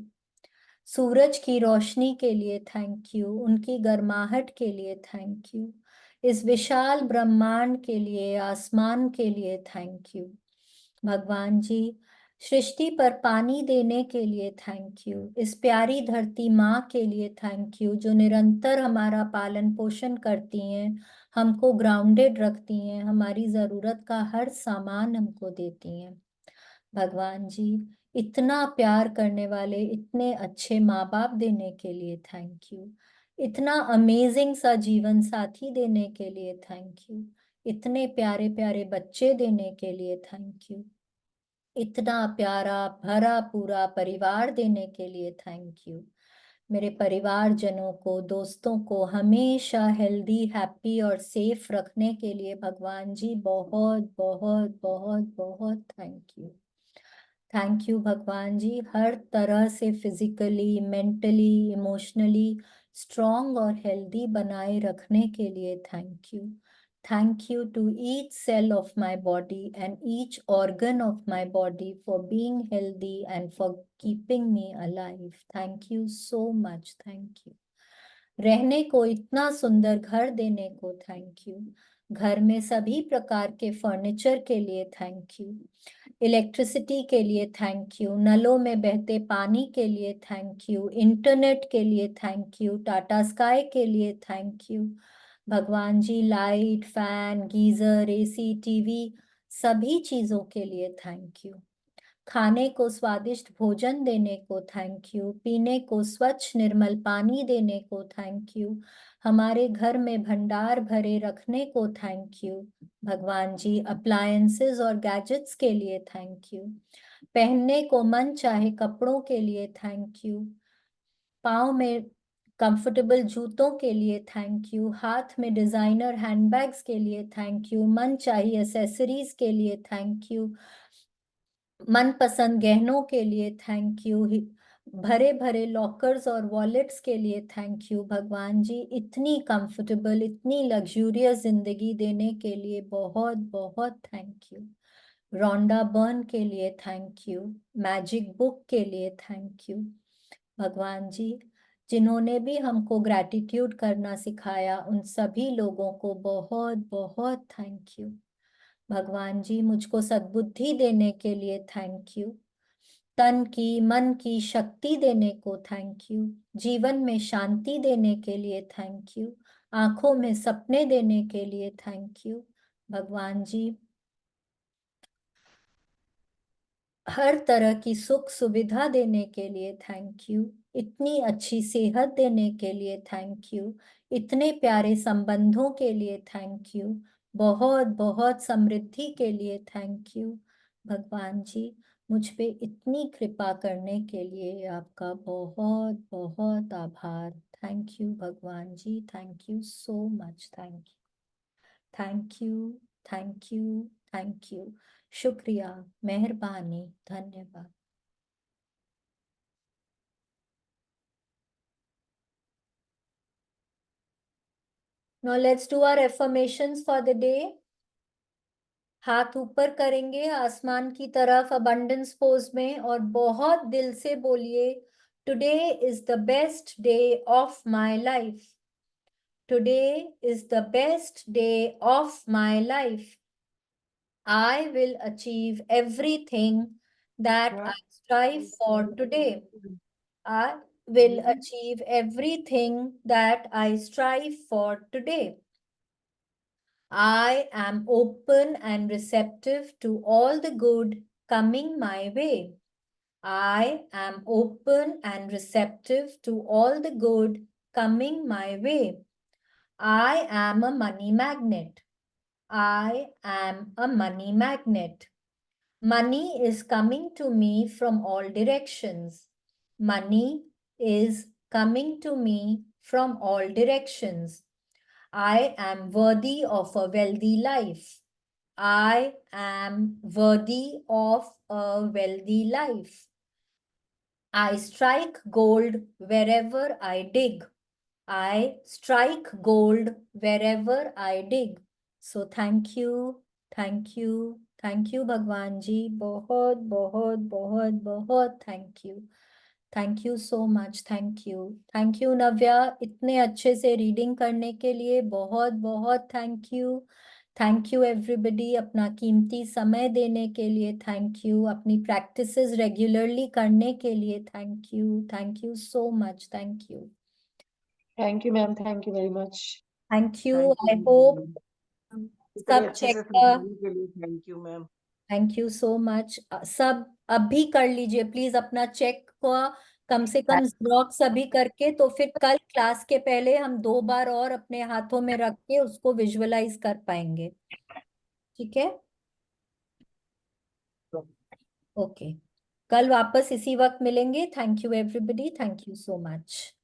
सूरज की रोशनी के लिए थैंक यू, उनकी गर्माहट के लिए थैंक यू, इस विशाल ब्रह्मांड के लिए, आसमान के लिए थैंक यू। भगवान जी, सृष्टि पर पानी देने के लिए थैंक यू, इस प्यारी धरती माँ के लिए थैंक यू जो निरंतर हमारा पालन पोषण करती हैं, हमको ग्राउंडेड रखती हैं, हमारी जरूरत का हर सामान हमको देती हैं। भगवान जी, इतना प्यार करने वाले इतने अच्छे माँ बाप देने के लिए थैंक यू, इतना अमेजिंग सा जीवन साथी देने के लिए थैंक यू, इतने प्यारे प्यारे बच्चे देने के लिए थैंक यू, इतना प्यारा भरा पूरा परिवार देने के लिए थैंक यू। मेरे परिवारजनों को, दोस्तों को हमेशा हेल्दी, हैप्पी और सेफ रखने के लिए भगवान जी बहुत बहुत बहुत बहुत थैंक यू। थैंक यू भगवान जी, हर तरह से फिजिकली, मेंटली, इमोशनली स्ट्रॉन्ग और हेल्दी बनाए रखने के लिए thank you. Thank you to each cell of my body and each organ of my body for being healthy and for keeping me alive. Thank you so much. Thank you. रहने को इतना सुंदर घर देने को थैंक यू। घर में सभी प्रकार के फर्नीचर के लिए थैंक यू। इलेक्ट्रिसिटी के लिए थैंक यू। नलों में बहते पानी के लिए थैंक यू। इंटरनेट के लिए थैंक यू। टाटा स्काई के लिए थैंक यू। भगवान जी, light, fan, geyser, AC, TV सभी चीजों के लिए थैंक यू। खाने को स्वादिष्ट भोजन देने को थैंक यू। पीने को स्वच्छ निर्मल पानी देने को थैंक यू। हमारे घर में भंडार भरे रखने को थैंक यू। भगवान जी, अप्लायंसेस और गैजेट्स के लिए थैंक यू। पहनने को मन चाहे कपड़ों के लिए थैंक यू। पाँव में कंफर्टेबल जूतों के लिए थैंक यू। हाथ में डिजाइनर हैंडबैग्स के लिए थैंक यू। मन चाहिए एसेसरीज के लिए थैंक यू। मनपसंद गहनों के लिए थैंक यू। भरे भरे लॉकर्स और वॉलेट्स के लिए थैंक यू। भगवान जी, इतनी कंफर्टेबल, इतनी लग्जूरियस जिंदगी देने के लिए बहुत बहुत थैंक यू। रोंडा बर्न के लिए थैंक यू। मैजिक बुक के लिए थैंक यू। भगवान जी, जिन्होंने भी हमको ग्रैटिट्यूड करना सिखाया, उन सभी लोगों को बहुत बहुत थैंक यू। भगवान जी, मुझको सद्बुद्धि देने के लिए थैंक यू, तन की मन की शक्ति देने को थैंक यू, जीवन में शांति देने के लिए थैंक यू, आंखों में सपने देने के लिए थैंक यू भगवान जी, हर तरह की सुख सुविधा देने के लिए थैंक यू, इतनी अच्छी सेहत देने के लिए थैंक यू, इतने प्यारे संबंधों के लिए थैंक यू, बहुत बहुत समृद्धि के लिए थैंक यू भगवान जी, मुझ पे इतनी कृपा करने के लिए आपका बहुत बहुत आभार। थैंक यू भगवान जी, thank you so much, thank you, thank you, thank you, thank you, शुक्रिया, मेहरबानी, धन्यवाद। Now let's do our affirmations for the day. हाथ ऊपर करेंगे आसमान की तरफ अबंडेंस पोज में और बहुत दिल से बोलिए, today is the best day of my life, today is the best day of my life, I will achieve everything that I strive for today. I will achieve everything that I strive for today. I am open and receptive to all the good coming my way. I am open and receptive to all the good coming my way. I am a money magnet. I am a money magnet. Money is coming to me from all directions. Money is coming to me from all directions. I am worthy of a wealthy life. I am worthy of a wealthy life. I strike gold wherever I dig. I strike gold wherever I dig. So thank you, thank you, thank you भगवान जी, बहुत बहुत बहुत बहुत thank you, thank you so much, thank you Navya, इतने अच्छे से reading करने के लिए बहुत बहुत थैंक यू एवरीबडी, अपना कीमती समय देने के लिए थैंक यू, अपनी प्रैक्टिसेस रेगुलरली करने के लिए thank you so much, thank you, thank you ma'am, thank you very much. Thank you, thank I you hope ma'am, इतने सब अच्छे चेक, से समझाने के लिए thank you ma'am. Thank you so much, सब अभी कर लीजिए प्लीज अपना चेक का, कम से कम जेरोक्स अभी करके, तो फिर कल क्लास के पहले हम 2 बार और अपने हाथों में रख के उसको विजुअलाइज कर पाएंगे, ठीक है? ओके, कल वापस इसी वक्त मिलेंगे। Thank you everybody, thank you so much.